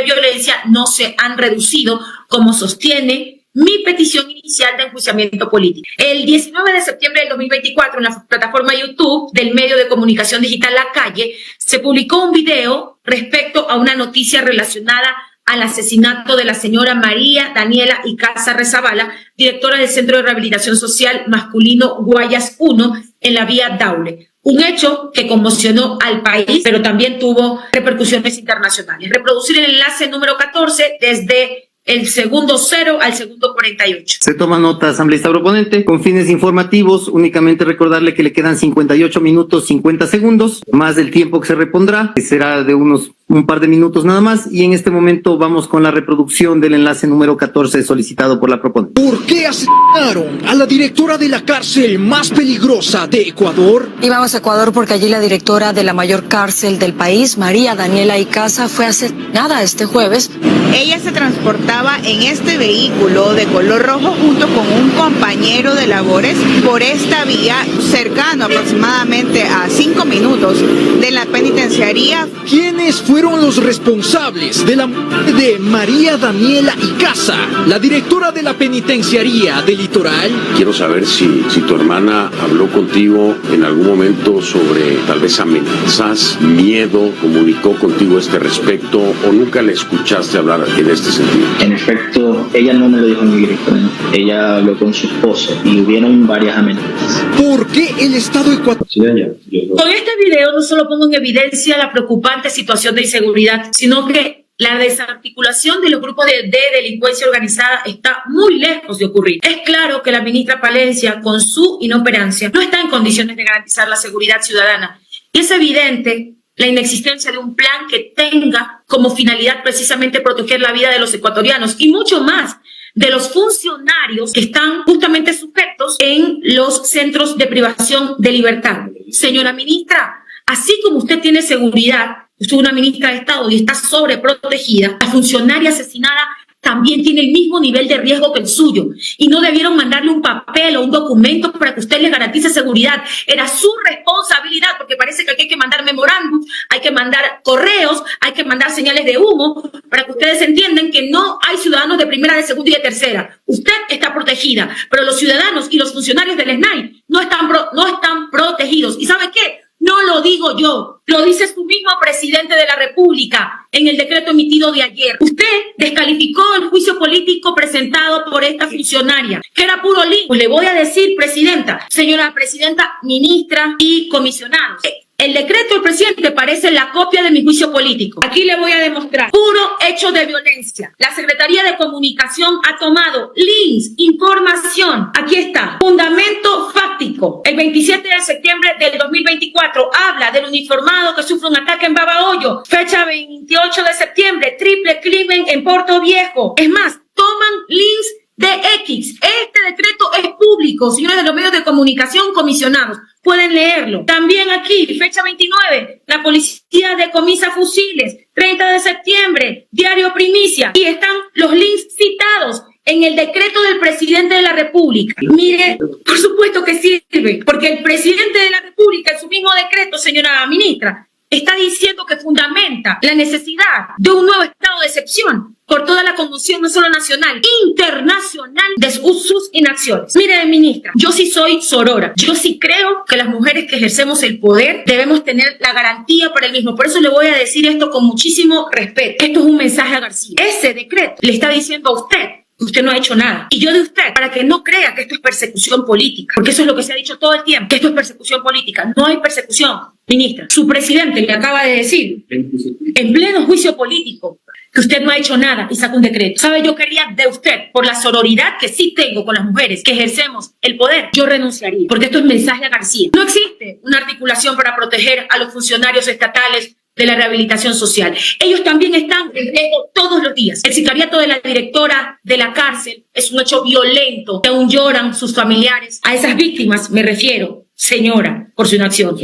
violencia no se han reducido, como sostiene mi petición inicial de enjuiciamiento político. El 19 de septiembre del 2024, en la plataforma YouTube del medio de comunicación digital La Calle, se publicó un video respecto a una noticia relacionada al asesinato de la señora María Daniela Icaza Rezabala, directora del Centro de Rehabilitación Social Masculino Guayas 1, en la vía Daule. Un hecho que conmocionó al país, pero también tuvo repercusiones internacionales. Reproducir el enlace número 14 desde el segundo 0 al segundo 48. Se toma nota, asambleísta proponente. Con fines informativos, únicamente recordarle que le quedan 58 minutos 50 segundos, más del tiempo que se repondrá, que será de un par de minutos nada más, y en este momento vamos con la reproducción del enlace número 14 solicitado por la proponente. ¿Por qué asesinaron a la directora de la cárcel más peligrosa de Ecuador? Íbamos a Ecuador porque allí la directora de la mayor cárcel del país, María Daniela Icaza, fue asesinada este jueves. Ella se transportaba en este vehículo de color rojo junto con un compañero de labores por esta vía, cercano aproximadamente a 5 minutos de la penitenciaría. ¿Quiénes fueron fueron los responsables de la muerte de María Daniela Icaza, la directora de la penitenciaría del Litoral. Quiero saber si tu hermana habló contigo en algún momento sobre tal vez amenazas, miedo, comunicó contigo a este respecto o nunca le escuchaste hablar en este sentido. En efecto, ella no me lo dijo a mí directamente. Ella habló con su esposo y hubieron varias amenazas. ¿Por qué el Estado ecuatoriano? Con este video no solo pongo en evidencia la preocupante situación de inseguridad, sino que la desarticulación de los grupos de delincuencia organizada está muy lejos de ocurrir. Es claro que la ministra Palencia, con su inoperancia, no está en condiciones de garantizar la seguridad ciudadana. Y es evidente la inexistencia de un plan que tenga como finalidad precisamente proteger la vida de los ecuatorianos y mucho más de los funcionarios que están justamente sujetos en los centros de privación de libertad. Señora ministra, así como usted tiene seguridad, usted es una ministra de Estado y está sobreprotegida, la funcionaria asesinada también tiene el mismo nivel de riesgo que el suyo y no debieron mandarle un papel o un documento para que usted le garantice seguridad. Era su responsabilidad, porque parece que aquí hay que mandar memorándum, hay que mandar correos, hay que mandar señales de humo para que ustedes entiendan que no hay ciudadanos de primera, de segunda y de tercera. Usted está protegida, pero los ciudadanos y los funcionarios del SNAI no están protegidos. ¿Y sabe qué? No lo digo yo, lo dice su mismo presidente de la República en el decreto emitido de ayer. Usted descalificó el juicio político presentado por esta funcionaria, que era puro link. Pues le voy a decir, presidenta, señora presidenta, ministra y comisionados, el decreto del presidente parece la copia de mi juicio político. Aquí le voy a demostrar. Puro hecho de violencia. La Secretaría de Comunicación ha tomado links, información. Aquí está. Fundamento fáctico. El 27 de septiembre del 2024 habla del uniformado que sufre un ataque en Babahoyo. Fecha 28 de septiembre. Triple crimen en Puerto Viejo. Es más, toman links de X. Este decreto es público, señores de los medios de comunicación, comisionados. Pueden leerlo. También aquí, fecha 29, la policía decomisa fusiles. 30 de septiembre, diario Primicia. Y están los links citados en el decreto del presidente de la República. Mire, por supuesto que sirve, porque el presidente de la República, en su mismo decreto, señora ministra, está diciendo que fundamenta la necesidad de un nuevo estado de excepción por toda la conmoción, no solo nacional, internacional, de sus inacciones. Mire, ministra, yo sí soy sorora. Yo sí creo que las mujeres que ejercemos el poder debemos tener la garantía para el mismo. Por eso le voy a decir esto con muchísimo respeto. Esto es un mensaje a García. Ese decreto le está diciendo a usted que usted no ha hecho nada. Y yo de usted, para que no crea que esto es persecución política, porque eso es lo que se ha dicho todo el tiempo, que esto es persecución política. No hay persecución, ministra. Su presidente le acaba de decir, en pleno juicio político, que usted no ha hecho nada y saca un decreto. ¿Sabe? Yo quería de usted, por la sororidad que sí tengo con las mujeres que ejercemos el poder, yo renunciaría, porque esto es mensaje a García. No existe una articulación para proteger a los funcionarios estatales de la rehabilitación social. Ellos también están en riesgo todos los días. El sicariato de la directora de la cárcel es un hecho violento, que aún lloran sus familiares. A esas víctimas me refiero, señora, por su inacción.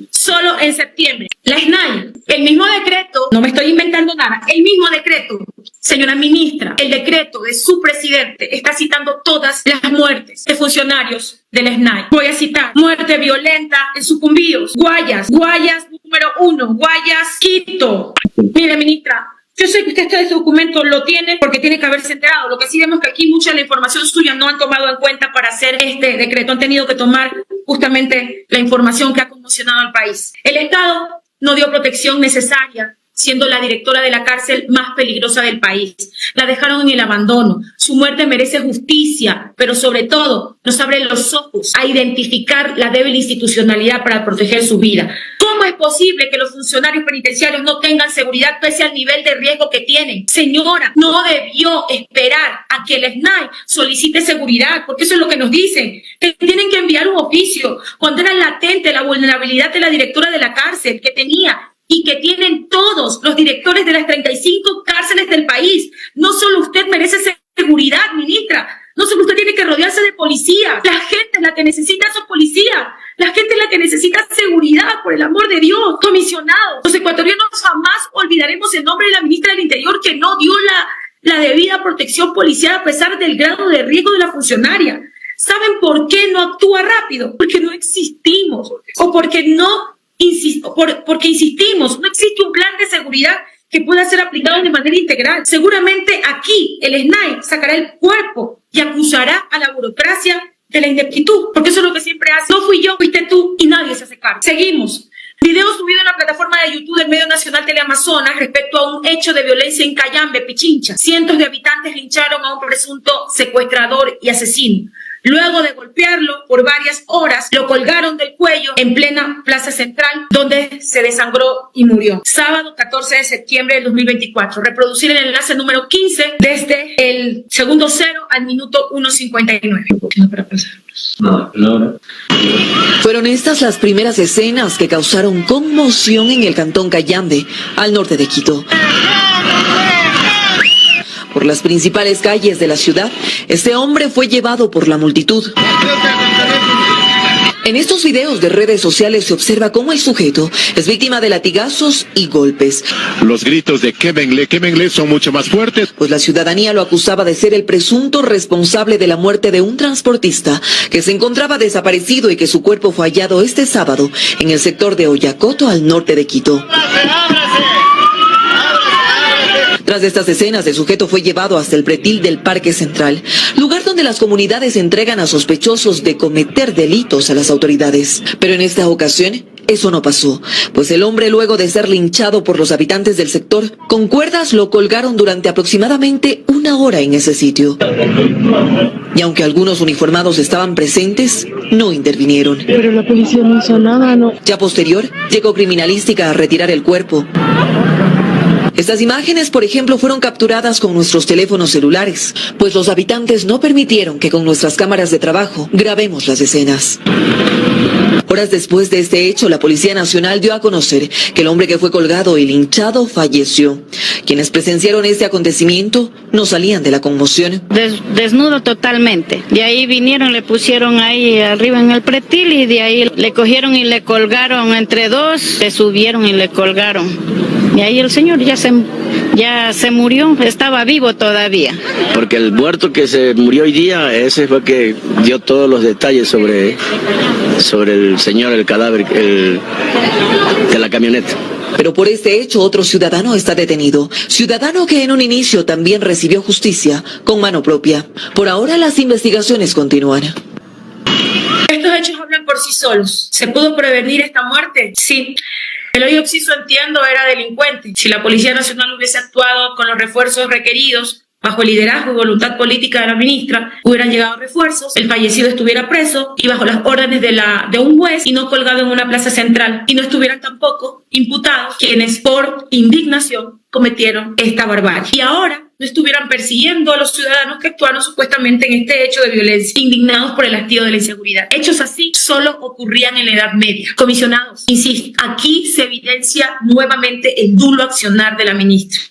Solo en septiembre, la SNAI, el mismo decreto, no me estoy inventando nada, el mismo decreto, señora ministra, el decreto de su presidente está citando todas las muertes de funcionarios del SNAI. Voy a citar: muerte violenta en Sucumbíos, Guayas número 1, Guayas, Quito. Mire, ministra, yo sé que usted este documento lo tiene porque tiene que haberse enterado. Lo que sí vemos que aquí mucha de la información suya no han tomado en cuenta para hacer este decreto. Han tenido que tomar justamente la información que ha conmocionado al país. El Estado no dio protección necesaria, siendo la directora de la cárcel más peligrosa del país. La dejaron en el abandono. Su muerte merece justicia, pero sobre todo nos abre los ojos a identificar la débil institucionalidad para proteger su vida. ¿Cómo es posible que los funcionarios penitenciarios no tengan seguridad pese al nivel de riesgo que tienen? Señora, no debió esperar a que el SNAI solicite seguridad, porque eso es lo que nos dicen, que tienen que enviar un oficio cuando era latente la vulnerabilidad de la directora de la cárcel que tenía y que tienen todos los directores de las 35 cárceles del país. No solo usted merece seguridad, ministra, no solo usted tiene que rodearse de policía. La gente es la que necesita esos policías. La gente es la que necesita seguridad, por el amor de Dios. Comisionado, los ecuatorianos jamás olvidaremos el nombre de la ministra del Interior que no dio la debida protección policial a pesar del grado de riesgo de la funcionaria. ¿Saben por qué no actúa rápido? Porque no existimos o porque no Insisto, porque insistimos, no existe un plan de seguridad que pueda ser aplicado de manera integral. Seguramente aquí el SNAI sacará el cuerpo y acusará a la burocracia de la ineptitud, porque eso es lo que siempre hace. No fui yo, fuiste tú y nadie se hace cargo. Seguimos. Video subido en la plataforma de YouTube del medio nacional Teleamazonas respecto a un hecho de violencia en Cayambe, Pichincha. Cientos de habitantes lincharon a un presunto secuestrador y asesino. Luego de golpearlo por varias horas, lo colgaron del cuello en plena plaza central, donde se desangró y murió. Sábado 14 de septiembre del 2024. Reproducir el enlace número 15 desde el segundo 0 al minuto 1:59. Fueron estas las primeras escenas que causaron conmoción en el cantón Cayambe, al norte de Quito. Por las principales calles de la ciudad, este hombre fue llevado por la multitud. En estos videos de redes sociales se observa cómo el sujeto es víctima de latigazos y golpes. Los gritos de quémenle son mucho más fuertes. Pues la ciudadanía lo acusaba de ser el presunto responsable de la muerte de un transportista que se encontraba desaparecido y que su cuerpo fue hallado este sábado en el sector de Oyacoto, al norte de Quito. Tras estas escenas, el sujeto fue llevado hasta el pretil del Parque Central, lugar donde las comunidades entregan a sospechosos de cometer delitos a las autoridades. Pero en esta ocasión, eso no pasó, pues el hombre, luego de ser linchado por los habitantes del sector, con cuerdas lo colgaron durante aproximadamente 1 hora en ese sitio. Y aunque algunos uniformados estaban presentes, no intervinieron. Pero la policía no hizo nada, ¿no? Ya posterior, llegó Criminalística a retirar el cuerpo. Estas imágenes, por ejemplo, fueron capturadas con nuestros teléfonos celulares, pues los habitantes no permitieron que con nuestras cámaras de trabajo grabemos las escenas. Horas después de este hecho, la Policía Nacional dio a conocer que el hombre que fue colgado y linchado falleció. Quienes presenciaron este acontecimiento no salían de la conmoción. Desnudo totalmente. De ahí vinieron, le pusieron ahí arriba en el pretil y de ahí le cogieron y le colgaron entre dos, le subieron y le colgaron. Y ahí el señor ya se murió, estaba vivo todavía. Porque el muerto que se murió hoy día, ese fue que dio todos los detalles sobre el señor, el cadáver de la camioneta. Pero por este hecho otro ciudadano está detenido. Ciudadano que en un inicio también recibió justicia con mano propia. Por ahora las investigaciones continúan. Estos hechos hablan por sí solos. ¿Se pudo prevenir esta muerte? Sí. Eloy Oxiso, entiendo, era delincuente. Si la Policía Nacional hubiese actuado con los refuerzos requeridos, bajo el liderazgo y voluntad política de la ministra, hubieran llegado refuerzos, el fallecido estuviera preso y bajo las órdenes de un juez y no colgado en una plaza central, y no estuvieran tampoco imputados quienes por indignación cometieron esta barbarie. Y ahora no estuvieran persiguiendo a los ciudadanos que actuaron supuestamente en este hecho de violencia, indignados por el hastío de la inseguridad. Hechos así solo ocurrían en la Edad Media. Comisionados, insisto, aquí se evidencia nuevamente el duro accionar de la ministra.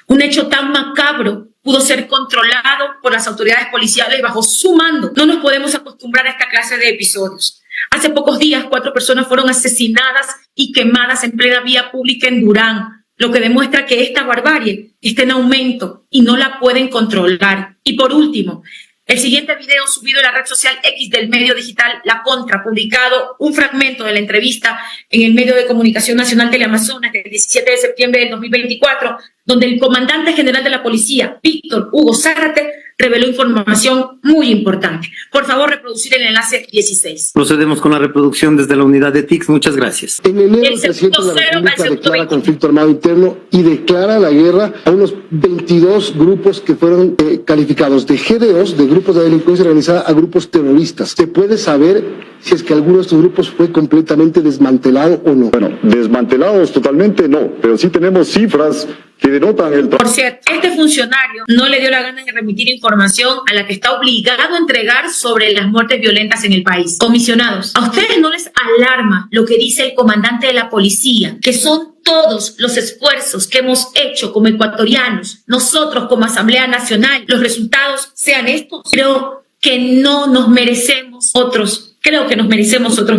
Un hecho tan macabro pudo ser controlado por las autoridades policiales bajo su mando. No nos podemos acostumbrar a esta clase de episodios. Hace pocos días, 4 personas fueron asesinadas y quemadas en plena vía pública en Durán, lo que demuestra que esta barbarie está en aumento y no la pueden controlar. Y por último, el siguiente video subido en la red social X del medio digital La Contra, publicado un fragmento de la entrevista en el medio de comunicación nacional Teleamazonas del 17 de septiembre del 2024, donde el comandante general de la policía, Víctor Hugo Zárate, reveló información muy importante. Por favor, reproducir el enlace 16. Procedemos con la reproducción desde la unidad de TICS. Muchas gracias. En enero, el presidente de la República declara conflicto armado interno y declara la guerra a unos 22 grupos que fueron calificados de GDOs, de grupos de delincuencia organizada, a grupos terroristas. ¿Se puede saber si es que alguno de estos grupos fue completamente desmantelado o no? Bueno, desmantelados totalmente no, pero sí tenemos cifras que denotan el... Por cierto, este funcionario no le dio la gana de remitir información a la que está obligado a entregar sobre las muertes violentas en el país. Comisionados, ¿a ustedes no les alarma lo que dice el comandante de la policía, que son todos los esfuerzos que hemos hecho como ecuatorianos, nosotros como Asamblea Nacional, los resultados sean estos? Creo que nos merecemos otros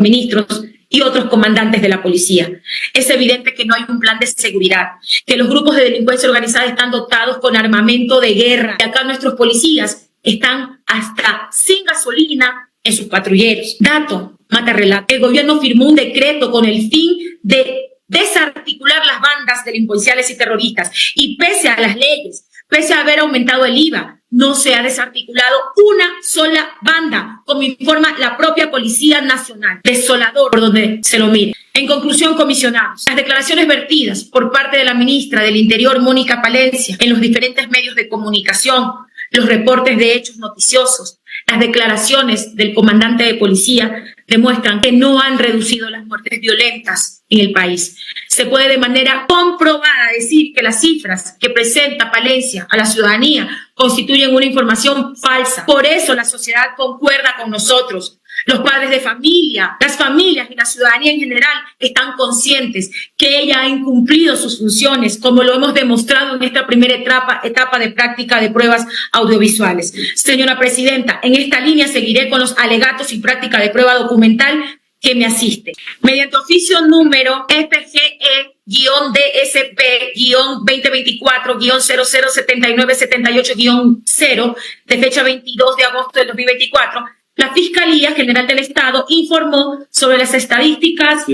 ministros y otros comandantes de la policía. Es evidente que no hay un plan de seguridad, que los grupos de delincuencia organizada están dotados con armamento de guerra, y acá nuestros policías están hasta sin gasolina en sus patrulleros. Dato, mata relato. El gobierno firmó un decreto con el fin de desarticular las bandas delincuenciales y terroristas. Y pese a las leyes, pese a haber aumentado el IVA, no se ha desarticulado una sola banda, como informa la propia Policía Nacional. Desolador por donde se lo mire. En conclusión, comisionados, las declaraciones vertidas por parte de la ministra del Interior, Mónica Palencia, en los diferentes medios de comunicación, los reportes de hechos noticiosos, las declaraciones del comandante de policía demuestran que no han reducido las muertes violentas en el país. Se puede de manera comprobada decir que las cifras que presenta Palencia a la ciudadanía constituyen una información falsa. Por eso la sociedad concuerda con nosotros. Los padres de familia, las familias y la ciudadanía en general están conscientes que ella ha incumplido sus funciones, como lo hemos demostrado en esta primera etapa de práctica de pruebas audiovisuales. Señora Presidenta, en esta línea seguiré con los alegatos y práctica de prueba documental que me asiste. Mediante oficio número FGE-DSP-2024-007978-0 de fecha 22 de agosto del 2024, la Fiscalía General del Estado informó sobre las estadísticas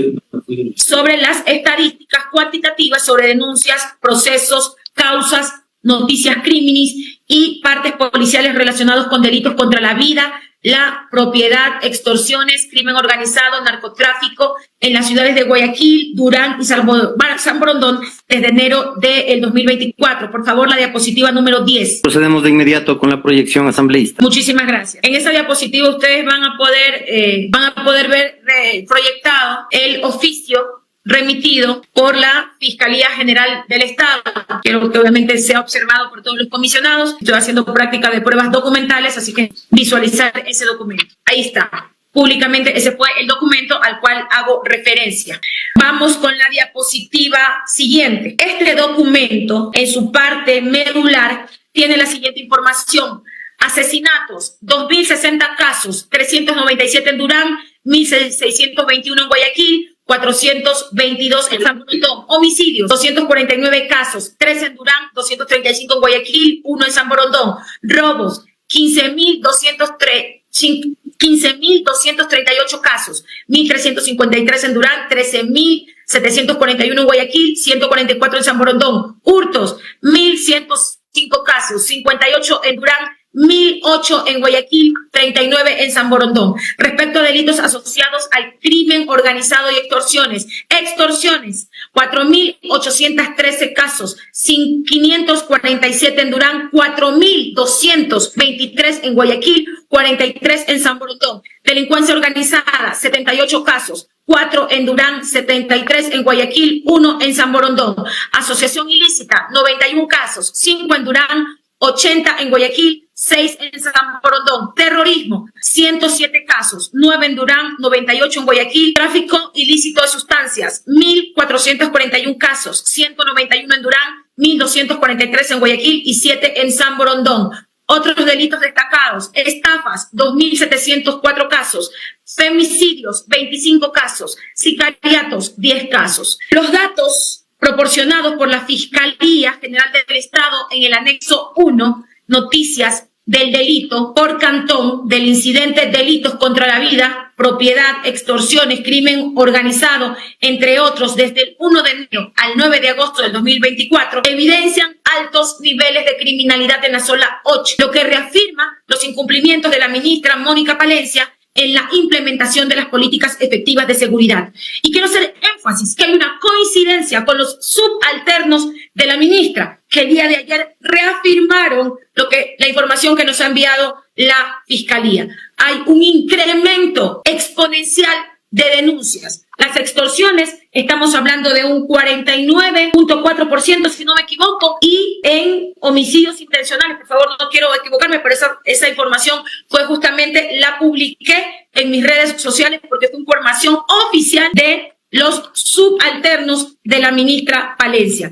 cuantitativas sobre denuncias, procesos, causas, noticias criminis y partes policiales relacionados con delitos contra la vida, la propiedad, extorsiones, crimen organizado, narcotráfico en las ciudades de Guayaquil, Durán y San Borondón desde enero del 2024. Por favor, la diapositiva número 10. Procedemos de inmediato con la proyección asambleísta. Muchísimas gracias. En esta diapositiva ustedes van a poder ver proyectado el oficio remitido por la Fiscalía General del Estado, que obviamente se ha observado por todos los comisionados. Estoy haciendo práctica de pruebas documentales, así que visualizar ese documento. Ahí está. Públicamente ese fue el documento al cual hago referencia. Vamos con la diapositiva siguiente. Este documento, en su parte medular, tiene la siguiente información. Asesinatos, 2.060 casos, 397 en Durán, 1.621 en Guayaquil, 422 en San Borondón. Homicidios, 249 casos, 3 en Durán, 235 en Guayaquil, 1 en San Borondón. Robos, 15.238 casos, 1.353 en Durán, 13.741 en Guayaquil, 144 en San Borondón. Hurtos, 1.105 casos, 58 en Durán, 1.008 en Guayaquil, 39 en San Borondón. Respecto a delitos asociados al crimen organizado y extorsiones, 4.813 casos, 547 en Durán, 4.223 en Guayaquil, 43 en San Borondón. Delincuencia organizada, 78 casos, 4 en Durán, 73 en Guayaquil, 1 en San Borondón. Asociación ilícita, 91 casos, 5 en Durán, 80 en Guayaquil, 6 en San Borondón. Terrorismo, 107 casos, 9 en Durán, 98 en Guayaquil. Tráfico ilícito de sustancias, 1.441 casos, 191 en Durán, 1.243 en Guayaquil y 7 en San Borondón. Otros delitos destacados, estafas, 2.704 casos, femicidios, 25 casos, sicariatos, 10 casos. Los datos proporcionados por la Fiscalía General del Estado en el anexo 1, noticias del delito por cantón del incidente delitos contra la vida, propiedad, extorsiones, crimen organizado, entre otros, desde el 1 de enero al 9 de agosto del 2024, evidencian altos niveles de criminalidad en la zona 8, lo que reafirma los incumplimientos de la ministra Mónica Palencia en la implementación de las políticas efectivas de seguridad. Y quiero hacer énfasis que hay una coincidencia con los subalternos de la ministra, que el día de ayer reafirmaron la información que nos ha enviado la Fiscalía. Hay un incremento exponencial de denuncias. Las extorsiones, estamos hablando de un 49.4%, si no me equivoco, y en homicidios intencionales, por favor, no quiero equivocarme, pero esa información fue justamente, la publiqué en mis redes sociales porque fue información oficial de los subalternos de la ministra Palencia.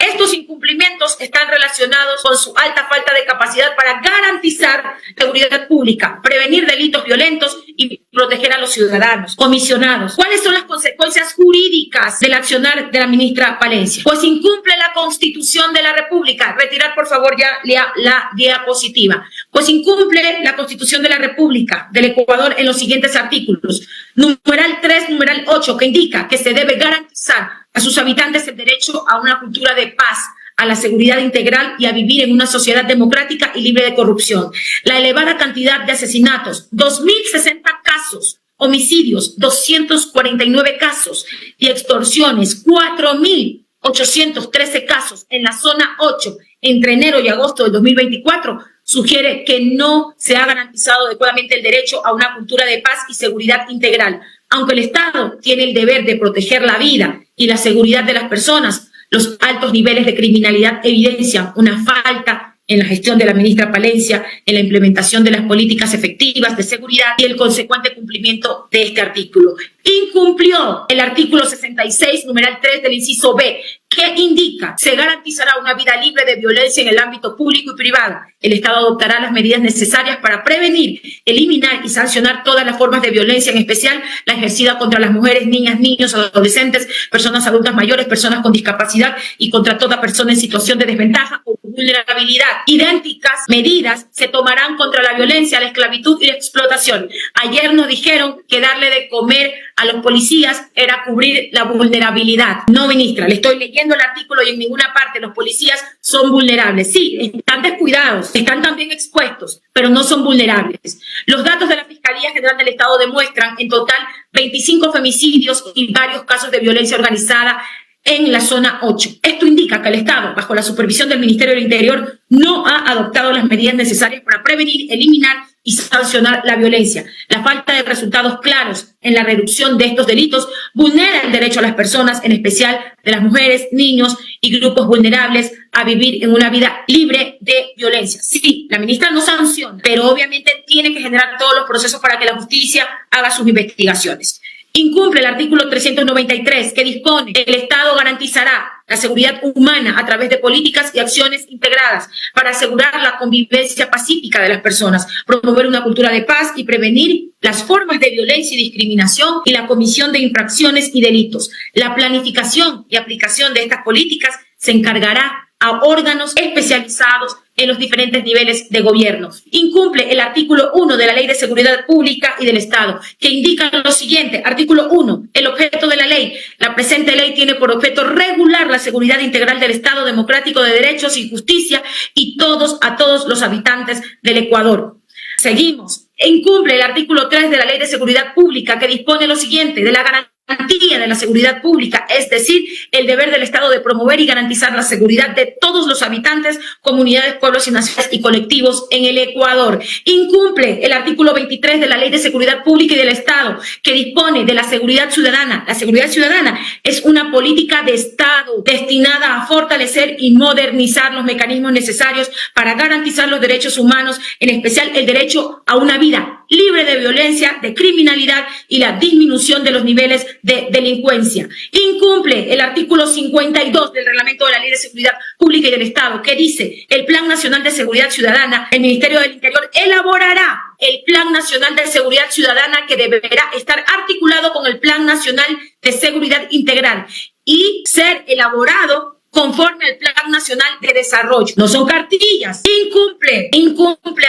Estos incumplimientos están relacionados con su alta falta de capacidad para garantizar seguridad pública, prevenir delitos violentos y proteger a los ciudadanos. Comisionados, ¿cuáles son las consecuencias jurídicas del accionar de la ministra Palencia? Pues incumple la Constitución de la República. Retirar, por favor, ya la diapositiva. Pues incumple la Constitución de la República del Ecuador en los siguientes artículos. Numeral 3, numeral 8, que indica que se debe garantizar a sus habitantes el derecho a una cultura de paz, a la seguridad integral y a vivir en una sociedad democrática y libre de corrupción. La elevada cantidad de asesinatos, 2.060 casos, homicidios, 249 casos y extorsiones, 4.813 casos en la zona 8 entre enero y agosto del 2024, sugiere que no se ha garantizado adecuadamente el derecho a una cultura de paz y seguridad integral. Aunque el Estado tiene el deber de proteger la vida y la seguridad de las personas, los altos niveles de criminalidad evidencian una falta en la gestión de la ministra Palencia, en la implementación de las políticas efectivas de seguridad y el consecuente cumplimiento de este artículo. Incumplió el artículo 66, numeral 3 del inciso B, que indica: se garantizará una vida libre de violencia en el ámbito público y privado. El Estado adoptará las medidas necesarias para prevenir, eliminar y sancionar todas las formas de violencia, en especial la ejercida contra las mujeres, niñas, niños, adolescentes, personas adultas mayores, personas con discapacidad y contra toda persona en situación de desventaja o vulnerabilidad. Idénticas medidas se tomarán contra la violencia, la esclavitud y la explotación. Ayer nos dijeron que darle de comer a los policías era cubrir la vulnerabilidad. No, ministra, le estoy leyendo el artículo y en ninguna parte los policías son vulnerables. Sí, están descuidados, están también expuestos, pero no son vulnerables. Los datos de la Fiscalía General del Estado demuestran en total 25 femicidios y varios casos de violencia organizada en la zona 8. Esto indica que el Estado, bajo la supervisión del Ministerio del Interior, no ha adoptado las medidas necesarias para prevenir, eliminar y sancionar la violencia. La falta de resultados claros en la reducción de estos delitos vulnera el derecho a las personas, en especial de las mujeres, niños y grupos vulnerables, a vivir en una vida libre de violencia. Sí, la ministra no sanciona, pero obviamente tiene que generar todos los procesos para que la justicia haga sus investigaciones. Incumple el artículo 393, que dispone que el Estado garantizará la seguridad humana a través de políticas y acciones integradas para asegurar la convivencia pacífica de las personas, promover una cultura de paz y prevenir las formas de violencia y discriminación y la comisión de infracciones y delitos. La planificación y aplicación de estas políticas se encargará a órganos especializados en los diferentes niveles de gobierno. Incumple el artículo 1 de la Ley de Seguridad Pública y del Estado, que indica lo siguiente. Artículo 1. El objeto de la ley. La presente ley tiene por objeto regular la seguridad integral del Estado democrático de derechos y justicia y a todos los habitantes del Ecuador. Seguimos. Incumple el artículo 3 de la Ley de Seguridad Pública, que dispone lo siguiente: de la garantía de la seguridad pública, es decir, el deber del Estado de promover y garantizar la seguridad de todos los habitantes, comunidades, pueblos y naciones y colectivos en el Ecuador. Incumple el artículo 23 de la Ley de Seguridad Pública y del Estado, que dispone de la seguridad ciudadana. La seguridad ciudadana es una política de Estado destinada a fortalecer y modernizar los mecanismos necesarios para garantizar los derechos humanos, en especial el derecho a una vida libre de violencia, de criminalidad y la disminución de los niveles de delincuencia. Incumple el artículo 52 del Reglamento de la Ley de Seguridad Pública y del Estado, que dice: el Plan Nacional de Seguridad Ciudadana, el Ministerio del Interior elaborará el Plan Nacional de Seguridad Ciudadana, que deberá estar articulado con el Plan Nacional de Seguridad Integral y ser elaborado conforme al Plan Nacional de Desarrollo. No son cartillas. Incumple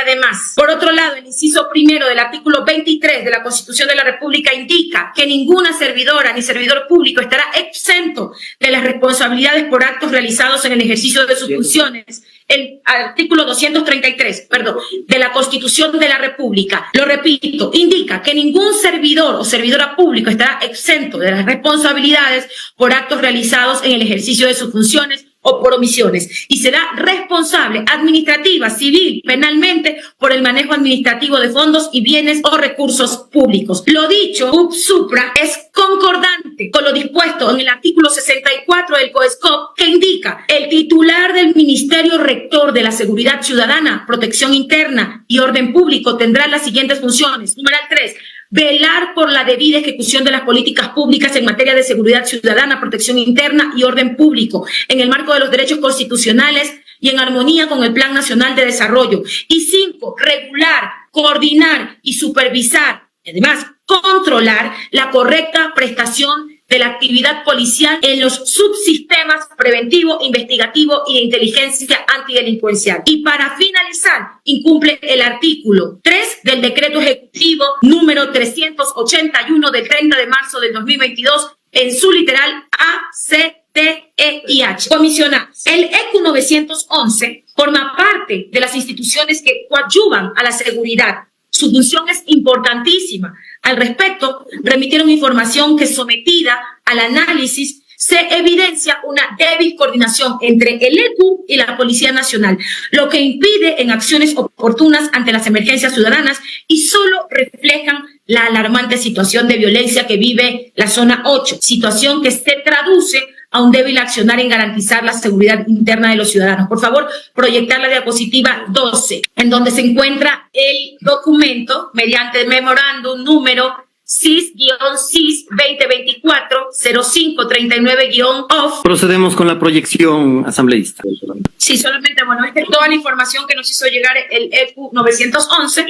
además. Por otro lado, el inciso primero del artículo 23 de la Constitución de la República indica que ninguna servidora ni servidor público estará exento de las responsabilidades por actos realizados en el ejercicio de sus funciones. El artículo 233, de la Constitución de la República, lo repito, indica que ningún servidor o servidora público estará exento de las responsabilidades por actos realizados en el ejercicio de sus funciones o por omisiones, y será responsable administrativa, civil, penalmente por el manejo administrativo de fondos y bienes o recursos públicos. Lo dicho, supra, es concordante con lo dispuesto en el artículo 64 del COESCOP, que indica: el titular del Ministerio Rector de la Seguridad Ciudadana, Protección Interna y Orden Público tendrá las siguientes funciones. Numeral 3. velar por la debida ejecución de las políticas públicas en materia de seguridad ciudadana, protección interna y orden público, en el marco de los derechos constitucionales y en armonía con el Plan Nacional de Desarrollo. Y 5, regular, coordinar y supervisar, además controlar la correcta prestación de la actividad policial en los subsistemas preventivo, investigativo y de inteligencia antidelincuencial. Y para finalizar, incumple el artículo 3 del decreto ejecutivo número 381 del 30 de marzo del 2022 en su literal A, C, T, E y H. Comisionados, el ECU 911 forma parte de las instituciones que coadyuvan a la seguridad. Su función es importantísima. Al respecto, remitieron información que, sometida al análisis, se evidencia una débil coordinación entre el ECU y la Policía Nacional, lo que impide en acciones oportunas ante las emergencias ciudadanas y solo reflejan la alarmante situación de violencia que vive la zona 8, situación que se traduce a un débil accionar en garantizar la seguridad interna de los ciudadanos. Por favor, proyectar la diapositiva 12, en donde se encuentra el documento mediante el memorándum número CIS-CIS 2024-0539-OFF. Procedemos con la proyección, asambleísta. Sí, solamente, bueno, esta es toda la información que nos hizo llegar el ECU 911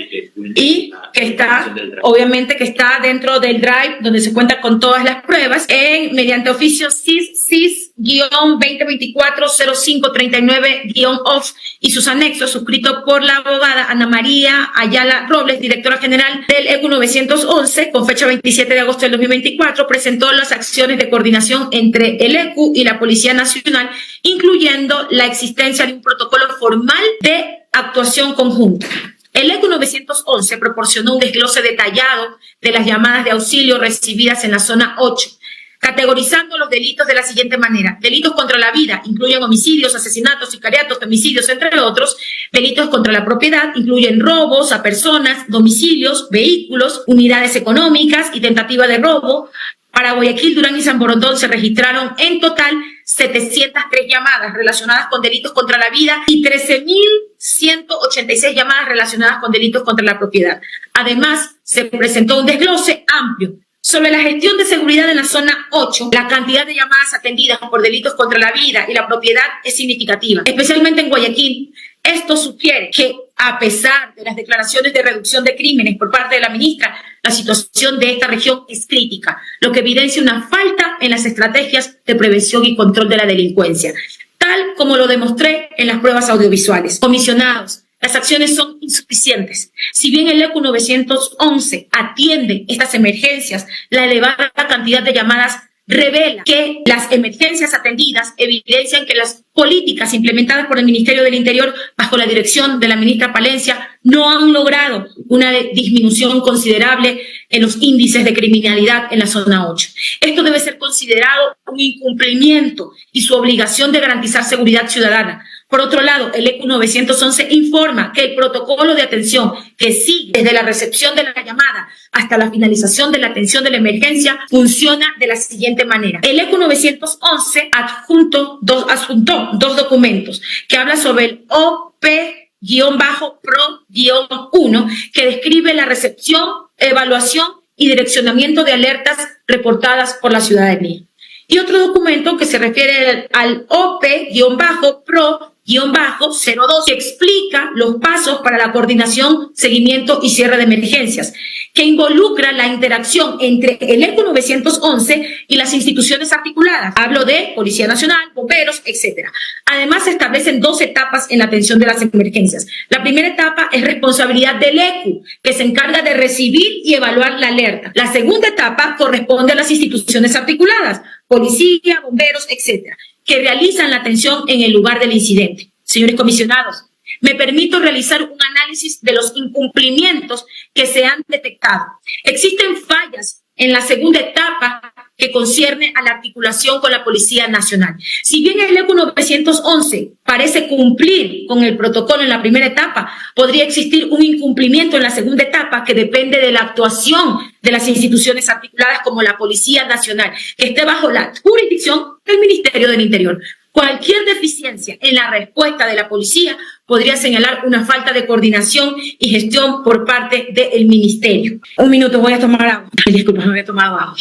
y que está, obviamente, que está dentro del Drive, donde se cuenta con todas las pruebas, mediante oficio CIS-2024-0539-OFF y sus anexos, suscrito por la abogada Ana María Ayala Robles, directora general del ECU 911, con fecha 27 de agosto del 2024, presentó las acciones de coordinación entre el ECU y la Policía Nacional, incluyendo la existencia de un protocolo formal de actuación conjunta. El ECU 911 proporcionó un desglose detallado de las llamadas de auxilio recibidas en la zona 8, categorizando los delitos de la siguiente manera. Delitos contra la vida incluyen homicidios, asesinatos, sicariatos, femicidios, entre otros. Delitos contra la propiedad incluyen robos a personas, domicilios, vehículos, unidades económicas y tentativa de robo. Para Guayaquil, Durán y San Borondón se registraron en total 703 llamadas relacionadas con delitos contra la vida y 13.186 llamadas relacionadas con delitos contra la propiedad. Además, se presentó un desglose amplio sobre la gestión de seguridad en la zona 8. La cantidad de llamadas atendidas por delitos contra la vida y la propiedad es significativa, especialmente en Guayaquil. Esto sugiere que, a pesar de las declaraciones de reducción de crímenes por parte de la ministra, la situación de esta región es crítica, lo que evidencia una falta en las estrategias de prevención y control de la delincuencia, tal como lo demostré en las pruebas audiovisuales. Comisionados, las acciones son insuficientes. Si bien el ECU 911 atiende estas emergencias, la elevada cantidad de llamadas revela que las emergencias atendidas evidencian que las políticas implementadas por el Ministerio del Interior bajo la dirección de la ministra Palencia no han logrado una disminución considerable en los índices de criminalidad en la zona 8. Esto debe ser considerado un incumplimiento y su obligación de garantizar seguridad ciudadana. Por otro lado, el ECU 911 informa que el protocolo de atención que sigue desde la recepción de la llamada hasta la finalización de la atención de la emergencia funciona de la siguiente manera. El ECU 911 adjuntó dos documentos que hablan sobre el OP-Pro-1 que describe la recepción, evaluación y direccionamiento de alertas reportadas por la ciudadanía. Y otro documento que se refiere al OP-Pro-02 que explica los pasos para la coordinación, seguimiento y cierre de emergencias, que involucra la interacción entre el ECU 911 y las instituciones articuladas. Hablo de Policía Nacional, bomberos, etc. Además, se establecen 2 etapas en la atención de las emergencias. La primera etapa es responsabilidad del ECU, que se encarga de recibir y evaluar la alerta. La segunda etapa corresponde a las instituciones articuladas, policía, bomberos, etc., que realizan la atención en el lugar del incidente. Señores comisionados, me permito realizar un análisis de los incumplimientos que se han detectado. Existen fallas en la segunda etapa que concierne a la articulación con la Policía Nacional. Si bien el ECU 911 parece cumplir con el protocolo en la primera etapa, podría existir un incumplimiento en la segunda etapa que depende de la actuación de las instituciones articuladas como la Policía Nacional, que esté bajo la jurisdicción del Ministerio del Interior. Cualquier deficiencia en la respuesta de la policía podría señalar una falta de coordinación y gestión por parte del ministerio. Un minuto, voy a tomar agua. Disculpa, no había tomado agua.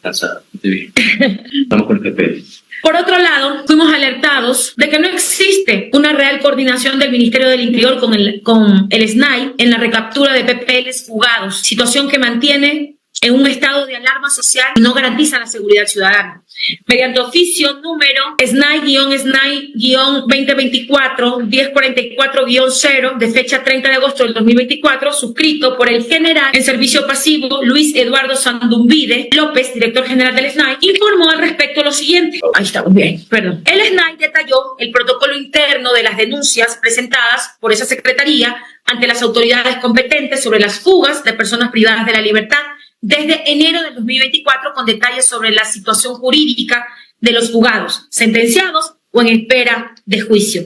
Estamos con el PP. Por otro lado, fuimos alertados de que no existe una real coordinación del Ministerio del Interior con el SNAI en la recaptura de PPLs fugados, situación que mantiene en un estado de alarma social y no garantiza la seguridad ciudadana. Mediante oficio número SNAI-2024-1044-0 de fecha 30 de agosto del 2024, suscrito por el general en servicio pasivo Luis Eduardo Sandumbide López, director general del SNAI, informó al respecto lo siguiente. Ahí estamos bien, perdón. El SNAI detalló el protocolo interno de las denuncias presentadas por esa secretaría ante las autoridades competentes sobre las fugas de personas privadas de la libertad desde enero del 2024, con detalles sobre la situación jurídica de los fugados, sentenciados o en espera de juicio,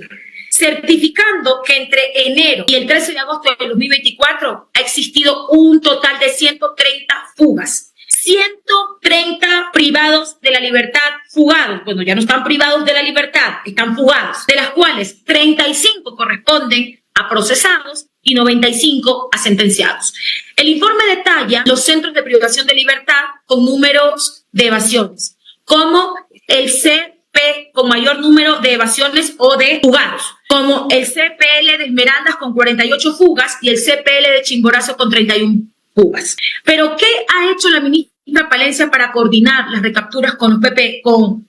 certificando que entre enero y el 13 de agosto del 2024 ha existido un total de 130 fugas. 130 privados de la libertad fugados. Bueno, ya no están privados de la libertad, están fugados, de las cuales 35 corresponden a procesados y 95 a sentenciados. El informe detalla los centros de privación de libertad con números de evasiones, como el CP con mayor número de evasiones o de fugados, como el CPL de Esmeraldas con 48 fugas y el CPL de Chimborazo con 31 fugas. Pero ¿qué ha hecho la ministra Palencia para coordinar las recapturas con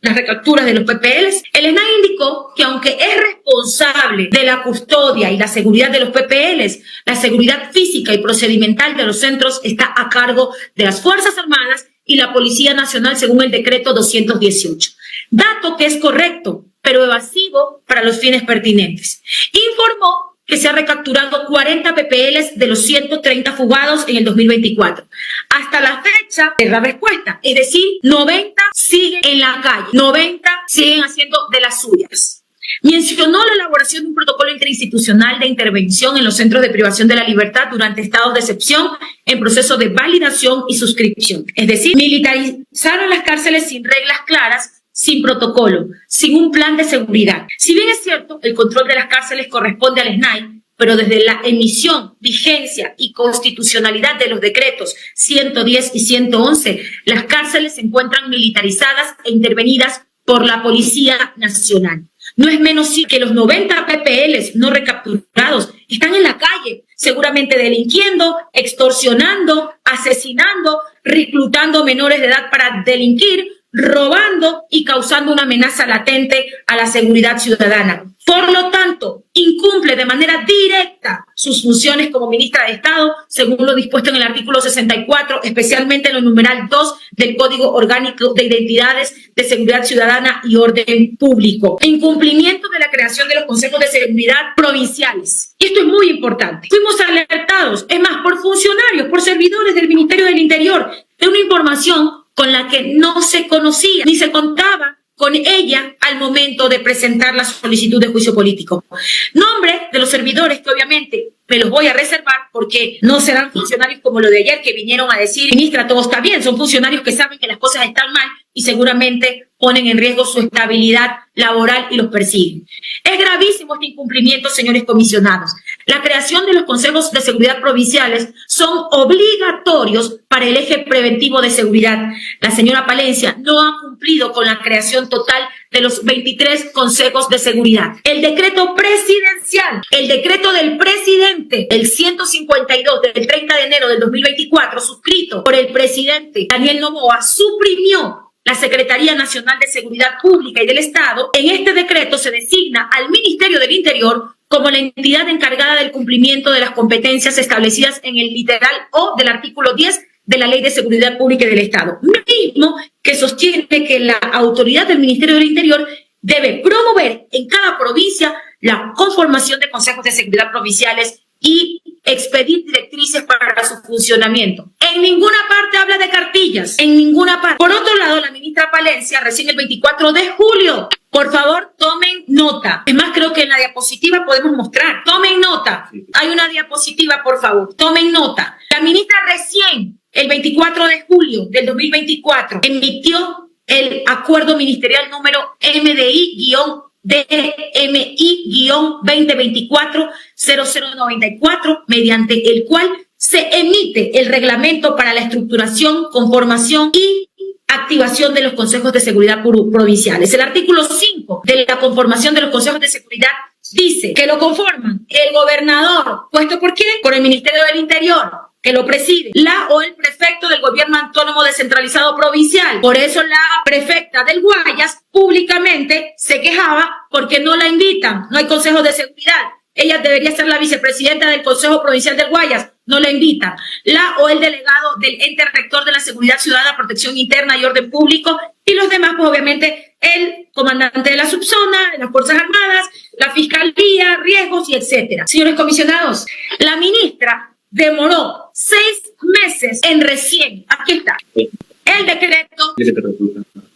las recapturas de los PPLs? El SNAI indicó que aunque es responsable de la custodia y la seguridad de los PPLs, la seguridad física y procedimental de los centros está a cargo de las Fuerzas Armadas y la Policía Nacional según el decreto 218. Dato que es correcto, pero evasivo para los fines pertinentes. Informó que se ha recapturado 40 PPLs de los 130 fugados en el 2024. Hasta la fecha de la respuesta, es decir, 90 siguen en la calle, 90 siguen haciendo de las suyas. Mencionó la elaboración de un protocolo interinstitucional de intervención en los centros de privación de la libertad durante estados de excepción en proceso de validación y suscripción. Es decir, militarizaron las cárceles sin reglas claras, sin protocolo, sin un plan de seguridad. Si bien es cierto, el control de las cárceles corresponde al SNAI, pero desde la emisión, vigencia y constitucionalidad de los decretos 110 y 111, las cárceles se encuentran militarizadas e intervenidas por la Policía Nacional. No es menos cierto que los 90 PPLs no recapturados están en la calle, seguramente delinquiendo, extorsionando, asesinando, reclutando menores de edad para delinquir, robando y causando una amenaza latente a la seguridad ciudadana. Por lo tanto, incumple de manera directa sus funciones como ministra de Estado, según lo dispuesto en el artículo 64, especialmente en el numeral 2 del Código Orgánico de Identidades de Seguridad Ciudadana y Orden Público. Incumplimiento de la creación de los consejos de seguridad provinciales. Y esto es muy importante. Fuimos alertados, es más, por funcionarios, por servidores del Ministerio del Interior, de una información con la que no se conocía ni se contaba con ella al momento de presentar la solicitud de juicio político. Nombre de los servidores que obviamente me los voy a reservar porque no serán funcionarios como lo de ayer que vinieron a decir, ministra, todo está bien. Son funcionarios que saben que las cosas están mal y seguramente ponen en riesgo su estabilidad laboral y los persiguen. Es gravísimo este incumplimiento, señores comisionados. La creación de los consejos de seguridad provinciales son obligatorios para el eje preventivo de seguridad. La señora Palencia no ha cumplido con la creación total de los 23 consejos de seguridad. El decreto presidencial, el decreto del presidente, el 152 del 30 de enero del 2024, suscrito por el presidente Daniel Noboa, suprimió la Secretaría Nacional de Seguridad Pública y del Estado. En este decreto se designa al Ministerio del Interior como la entidad encargada del cumplimiento de las competencias establecidas en el literal O del artículo 10 de la Ley de Seguridad Pública y del Estado, mismo que sostiene que la autoridad del Ministerio del Interior debe promover en cada provincia la conformación de consejos de seguridad provinciales y expedir directrices para su funcionamiento. En ninguna parte habla de cartillas, en ninguna parte. Por otro lado, la ministra Palencia, recién el 24 de julio, por favor, tomen nota. Es más, creo que en la diapositiva podemos mostrar. Tomen nota. Hay una diapositiva, por favor. Tomen nota. La ministra recién, el 24 de julio del 2024, emitió el acuerdo ministerial número MDI-DMI-2024-0094, mediante el cual se emite el reglamento para la estructuración, conformación y activación de los consejos de seguridad provinciales. El artículo 5 de la conformación de los consejos de seguridad dice que lo conforman el gobernador, ¿puesto por quién? Por el Ministerio del Interior, que lo preside, la o el prefecto del gobierno autónomo descentralizado provincial. Por eso la prefecta del Guayas públicamente se quejaba porque no la invitan, no hay consejos de seguridad. Ella debería ser la vicepresidenta del Consejo Provincial del Guayas, no la invitan. La o el delegado del ente rector de la Seguridad Ciudadana, Protección Interna y Orden Público, y los demás, pues obviamente el comandante de la subzona, de las Fuerzas Armadas, la Fiscalía, riesgos y etcétera. Señores comisionados, la ministra demoró 6 meses en recién, aquí está, el decreto.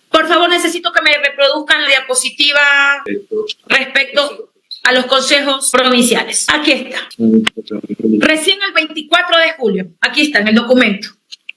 Por favor, necesito que me reproduzcan la diapositiva respecto a los consejos provinciales. Aquí está. Recién el 24 de julio, aquí está en el documento.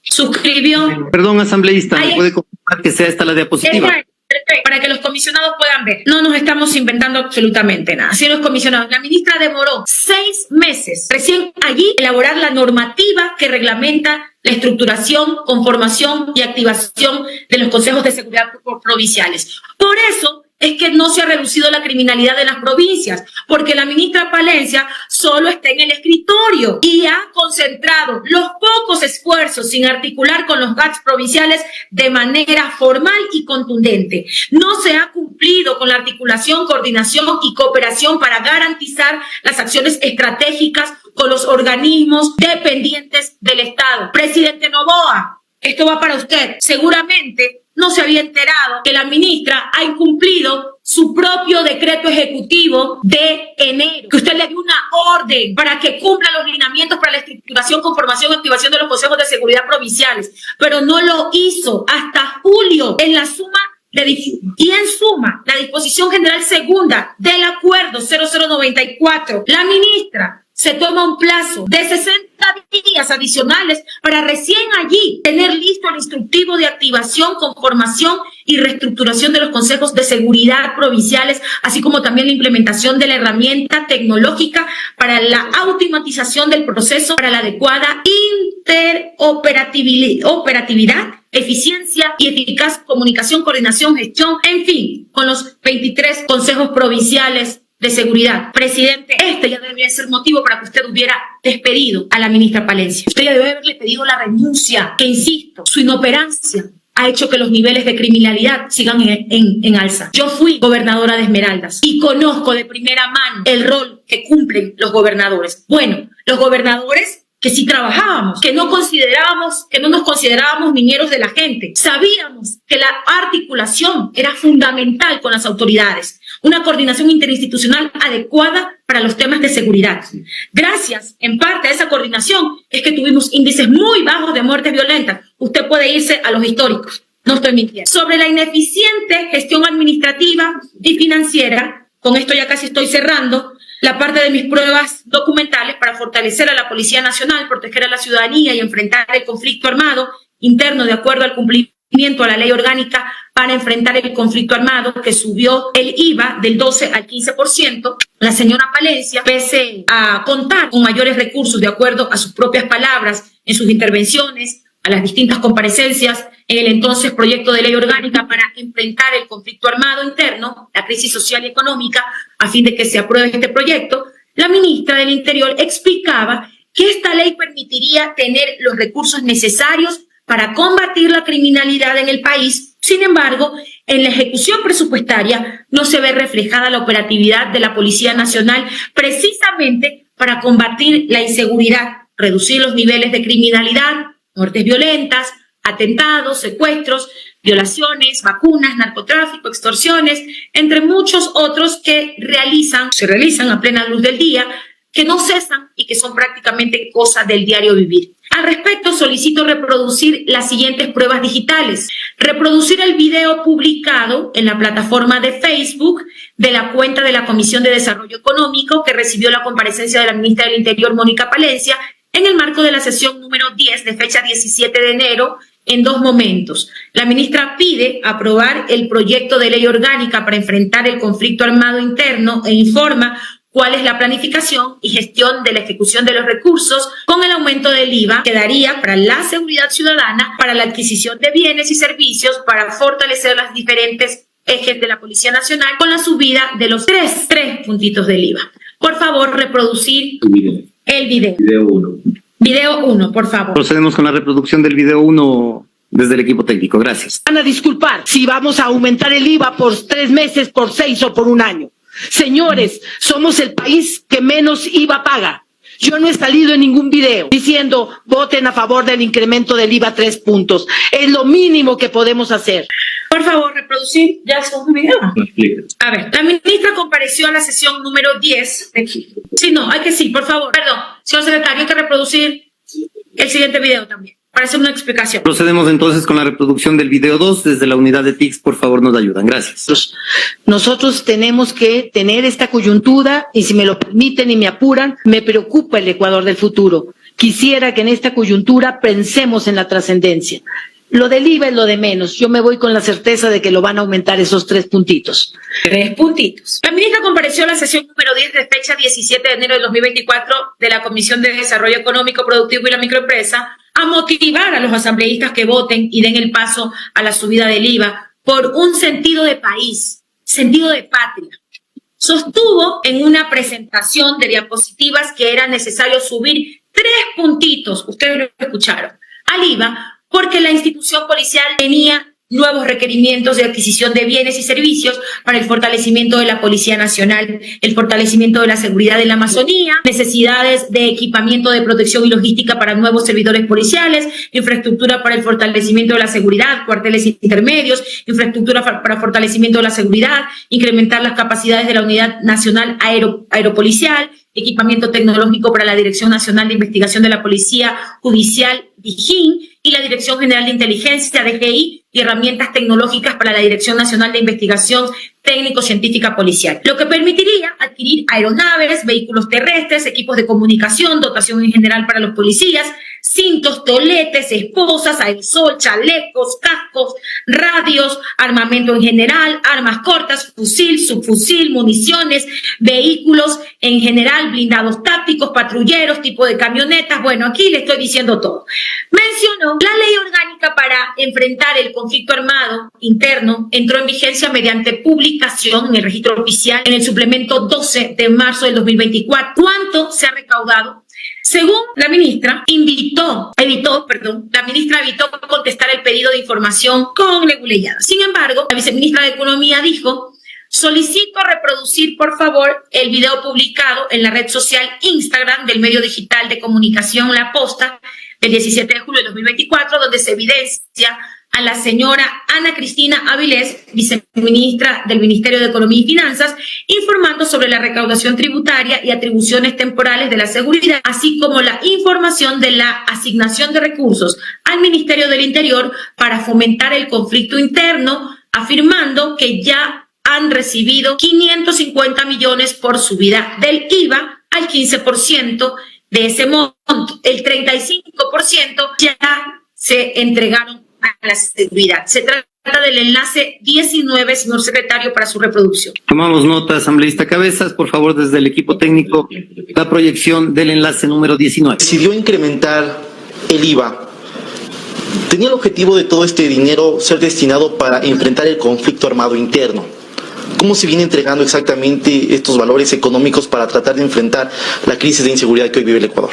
Suscribió. Perdón, asambleísta, ¿me puede confirmar que sea esta la diapositiva? Perfecto, para que los comisionados puedan ver. No nos estamos inventando absolutamente nada. Señores comisionados, la ministra demoró 6 meses recién allí elaborar la normativa que reglamenta la estructuración, conformación y activación de los consejos de seguridad provinciales. Por eso es que no se ha reducido la criminalidad en las provincias, porque la ministra Palencia solo está en el escritorio y ha concentrado los pocos esfuerzos sin articular con los GATS provinciales de manera formal y contundente. No se ha cumplido con la articulación, coordinación y cooperación para garantizar las acciones estratégicas con los organismos dependientes del Estado. Presidente Noboa, esto va para usted. Seguramente no se había enterado que la ministra ha incumplido su propio decreto ejecutivo de enero, que usted le dio una orden para que cumpla los lineamientos para la estructuración, conformación y activación de los consejos de seguridad provinciales, pero no lo hizo hasta julio. En la suma la disposición general segunda del acuerdo 0094, la ministra se toma un plazo de 60 días adicionales para recién allí tener listo el instructivo de activación, conformación y reestructuración de los consejos de seguridad provinciales, así como también la implementación de la herramienta tecnológica para la automatización del proceso, para la adecuada interoperatividad, eficiencia y eficaz comunicación, coordinación, gestión, en fin, con los 23 consejos provinciales de seguridad. Presidente, este ya debería ser motivo para que usted hubiera despedido a la ministra Palencia. Usted ya debe haberle pedido la renuncia, que insisto, su inoperancia ha hecho que los niveles de criminalidad sigan en alza. Yo fui gobernadora de Esmeraldas y conozco de primera mano el rol que cumplen los gobernadores. Bueno, los gobernadores que sí trabajábamos, que no nos considerábamos niñeros de la gente. Sabíamos que la articulación era fundamental con las autoridades, una coordinación interinstitucional adecuada para los temas de seguridad. Gracias, en parte, a esa coordinación es que tuvimos índices muy bajos de muertes violentas. Usted puede irse a los históricos, no estoy mintiendo. Sobre la ineficiente gestión administrativa y financiera, con esto ya casi estoy cerrando, la parte de mis pruebas documentales para fortalecer a la Policía Nacional, proteger a la ciudadanía y enfrentar el conflicto armado interno de acuerdo al cumplimiento a la ley orgánica para enfrentar el conflicto armado, que subió el IVA del 12 al 15%. La señora Palencia, pese a contar con mayores recursos de acuerdo a sus propias palabras en sus intervenciones, a las distintas comparecencias en el entonces proyecto de ley orgánica para enfrentar el conflicto armado interno, la crisis social y económica, a fin de que se apruebe este proyecto, la ministra del Interior explicaba que esta ley permitiría tener los recursos necesarios para combatir la criminalidad en el país. Sin embargo, en la ejecución presupuestaria no se ve reflejada la operatividad de la Policía Nacional precisamente para combatir la inseguridad, reducir los niveles de criminalidad, muertes violentas, atentados, secuestros, violaciones, vacunas, narcotráfico, extorsiones, entre muchos otros que se realizan a plena luz del día, que no cesan y que son prácticamente cosas del diario vivir. Al respecto, solicito reproducir las siguientes pruebas digitales. Reproducir el video publicado en la plataforma de Facebook de la cuenta de la Comisión de Desarrollo Económico que recibió la comparecencia de la ministra del Interior, Mónica Palencia, en el marco de la sesión número 10 de fecha 17 de enero en dos momentos. La ministra pide aprobar el proyecto de ley orgánica para enfrentar el conflicto armado interno e informa cuál es la planificación y gestión de la ejecución de los recursos con el aumento del IVA que daría para la seguridad ciudadana, para la adquisición de bienes y servicios, para fortalecer las diferentes ejes de la Policía Nacional con la subida de los tres puntitos del IVA. Por favor, reproducir el video. Video 1. Video 1, por favor. Procedemos con la reproducción del video 1 desde el equipo técnico. Gracias. Van a disculpar si vamos a aumentar el IVA por 3 meses, por 6 o por un año. Señores, somos el país que menos IVA paga. Yo no he salido en ningún video diciendo voten a favor del incremento del IVA 3 puntos. Es lo mínimo que podemos hacer. Por favor, reproducir ya su video. A ver, la ministra compareció a la sesión número 10. Sí, no, hay que sí, por favor. Perdón, señor secretario, hay que reproducir el siguiente video también para hacer una explicación. Procedemos entonces con la reproducción del video 2 desde la unidad de TICS. Por favor, nos ayudan. Gracias. Nosotros tenemos que tener esta coyuntura y si me lo permiten y me apuran, me preocupa el Ecuador del futuro. Quisiera que en esta coyuntura pensemos en la trascendencia. Lo del IVA es lo de menos. Yo me voy con la certeza de que lo van a aumentar esos 3 puntitos. 3 puntitos. La ministra compareció a la sesión número 10 de fecha 17 de enero de 2024 de la Comisión de Desarrollo Económico, Productivo y la Microempresa a motivar a los asambleístas que voten y den el paso a la subida del IVA por un sentido de país, sentido de patria. Sostuvo en una presentación de diapositivas que era necesario subir 3 puntitos, ustedes lo escucharon, al IVA, porque la institución policial tenía nuevos requerimientos de adquisición de bienes y servicios para el fortalecimiento de la Policía Nacional, el fortalecimiento de la seguridad en la Amazonía, necesidades de equipamiento de protección y logística para nuevos servidores policiales, infraestructura para el fortalecimiento de la seguridad, cuarteles intermedios, infraestructura para fortalecimiento de la seguridad, incrementar las capacidades de la Unidad Nacional Aeropolicial, equipamiento tecnológico para la Dirección Nacional de Investigación de la Policía Judicial, DIJÍN, y la Dirección General de Inteligencia, DGI, y herramientas tecnológicas para la Dirección Nacional de Investigación Técnico-Científica Policial, lo que permitiría adquirir aeronaves, vehículos terrestres, equipos de comunicación, dotación en general para los policías, cintos, toletes, esposas, aerosol, chalecos, cascos, radios, armamento en general, armas cortas, fusil, subfusil, municiones, vehículos en general, blindados tácticos, patrulleros, tipo de camionetas. Bueno, aquí le estoy diciendo todo. Mencionó la ley orgánica para enfrentar el conflicto armado interno, entró en vigencia mediante publicación en el registro oficial en el suplemento 12 de marzo del 2024. ¿Cuánto se ha recaudado? Según la ministra, la ministra evitó contestar el pedido de información con leguleyada. Sin embargo, la viceministra de Economía dijo: solicito reproducir, por favor, el video publicado en la red social Instagram del medio digital de comunicación La Posta del 17 de julio de 2024, donde se evidencia a la señora Ana Cristina Avilés, viceministra del Ministerio de Economía y Finanzas, informando sobre la recaudación tributaria y atribuciones temporales de la seguridad, así como la información de la asignación de recursos al Ministerio del Interior para fomentar el conflicto interno, afirmando que ya han recibido 550 millones por subida del IVA al 15% de ese monto. El 35% ya se entregaron a la seguridad. Se trata del enlace 19, señor secretario, para su reproducción. Tomamos nota, asambleísta Cabezas, por favor, desde el equipo técnico, la proyección del enlace número 19. Decidió incrementar el IVA. Tenía el objetivo de todo este dinero ser destinado para enfrentar el conflicto armado interno. ¿Cómo se viene entregando exactamente estos valores económicos para tratar de enfrentar la crisis de inseguridad que hoy vive el Ecuador?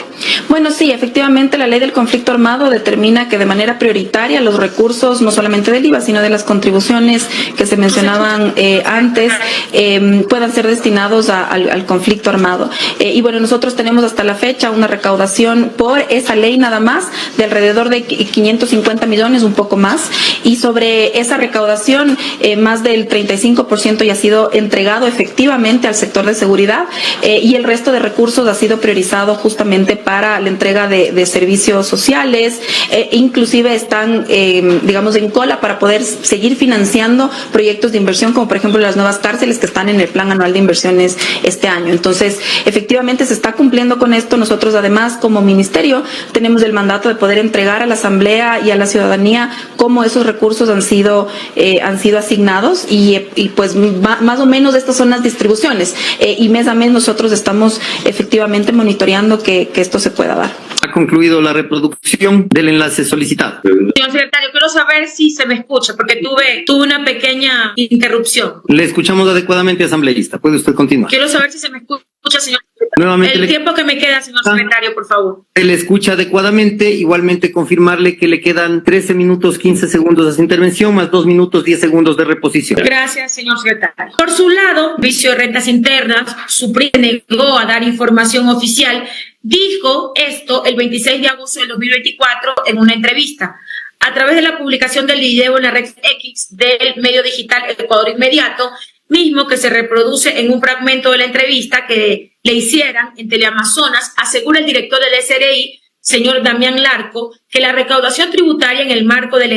Bueno, sí, efectivamente la ley del conflicto armado determina que de manera prioritaria los recursos, no solamente del IVA, sino de las contribuciones que se mencionaban antes, puedan ser destinados al conflicto armado. Y bueno, nosotros tenemos hasta la fecha una recaudación por esa ley nada más de alrededor de 550 millones, un poco más, y sobre esa recaudación más del 35% y ha sido entregado efectivamente al sector de seguridad, y el resto de recursos ha sido priorizado justamente para la entrega de servicios sociales, inclusive están, digamos, en cola para poder seguir financiando proyectos de inversión, como por ejemplo las nuevas cárceles que están en el Plan Anual de Inversiones este año. Entonces, efectivamente se está cumpliendo con esto. Nosotros además, como ministerio, tenemos el mandato de poder entregar a la Asamblea y a la ciudadanía cómo esos recursos han sido asignados y pues más o menos estas son las distribuciones, y mes a mes nosotros estamos efectivamente monitoreando que esto se pueda dar. Ha concluido la reproducción del enlace solicitado. Señor secretario, quiero saber si se me escucha, porque tuve una pequeña interrupción. Le escuchamos adecuadamente, asambleísta. Puede usted continuar. Quiero saber si se me escucha, señor secretario. Nuevamente El tiempo que me queda, señor secretario, por favor. Se le escucha adecuadamente. Igualmente confirmarle que le quedan 13 minutos 15 segundos a su intervención, más 2 minutos 10 segundos de reposición. Gracias, señor secretario. Por su lado, Servicio de Rentas Internas, SUPRI negó a dar información oficial. Dijo esto el 26 de agosto del 2024 en una entrevista. A través de la publicación del video en la red X del medio digital Ecuador Inmediato, mismo que se reproduce en un fragmento de la entrevista que le hicieran en Teleamazonas, asegura el director del SRI, señor Damián Larco, que la recaudación tributaria en el marco de la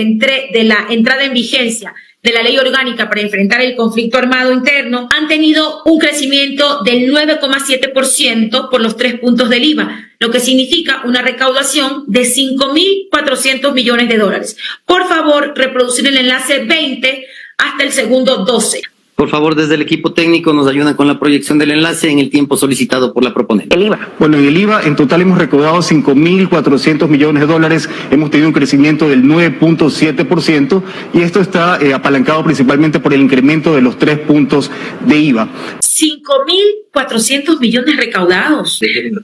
entrada en vigencia de la Ley Orgánica para enfrentar el conflicto armado interno han tenido un crecimiento del 9,7% por los 3 puntos del IVA, lo que significa una recaudación de 5.400 millones de dólares. Por favor, reproducir el enlace 20 hasta el segundo 12. Por favor, desde el equipo técnico nos ayudan con la proyección del enlace en el tiempo solicitado por la proponente. El IVA. Bueno, en el IVA en total hemos recaudado 5.400 millones de dólares, hemos tenido un crecimiento del 9.7% y esto está apalancado principalmente por el incremento de los 3 puntos de IVA. 5.400 millones recaudados.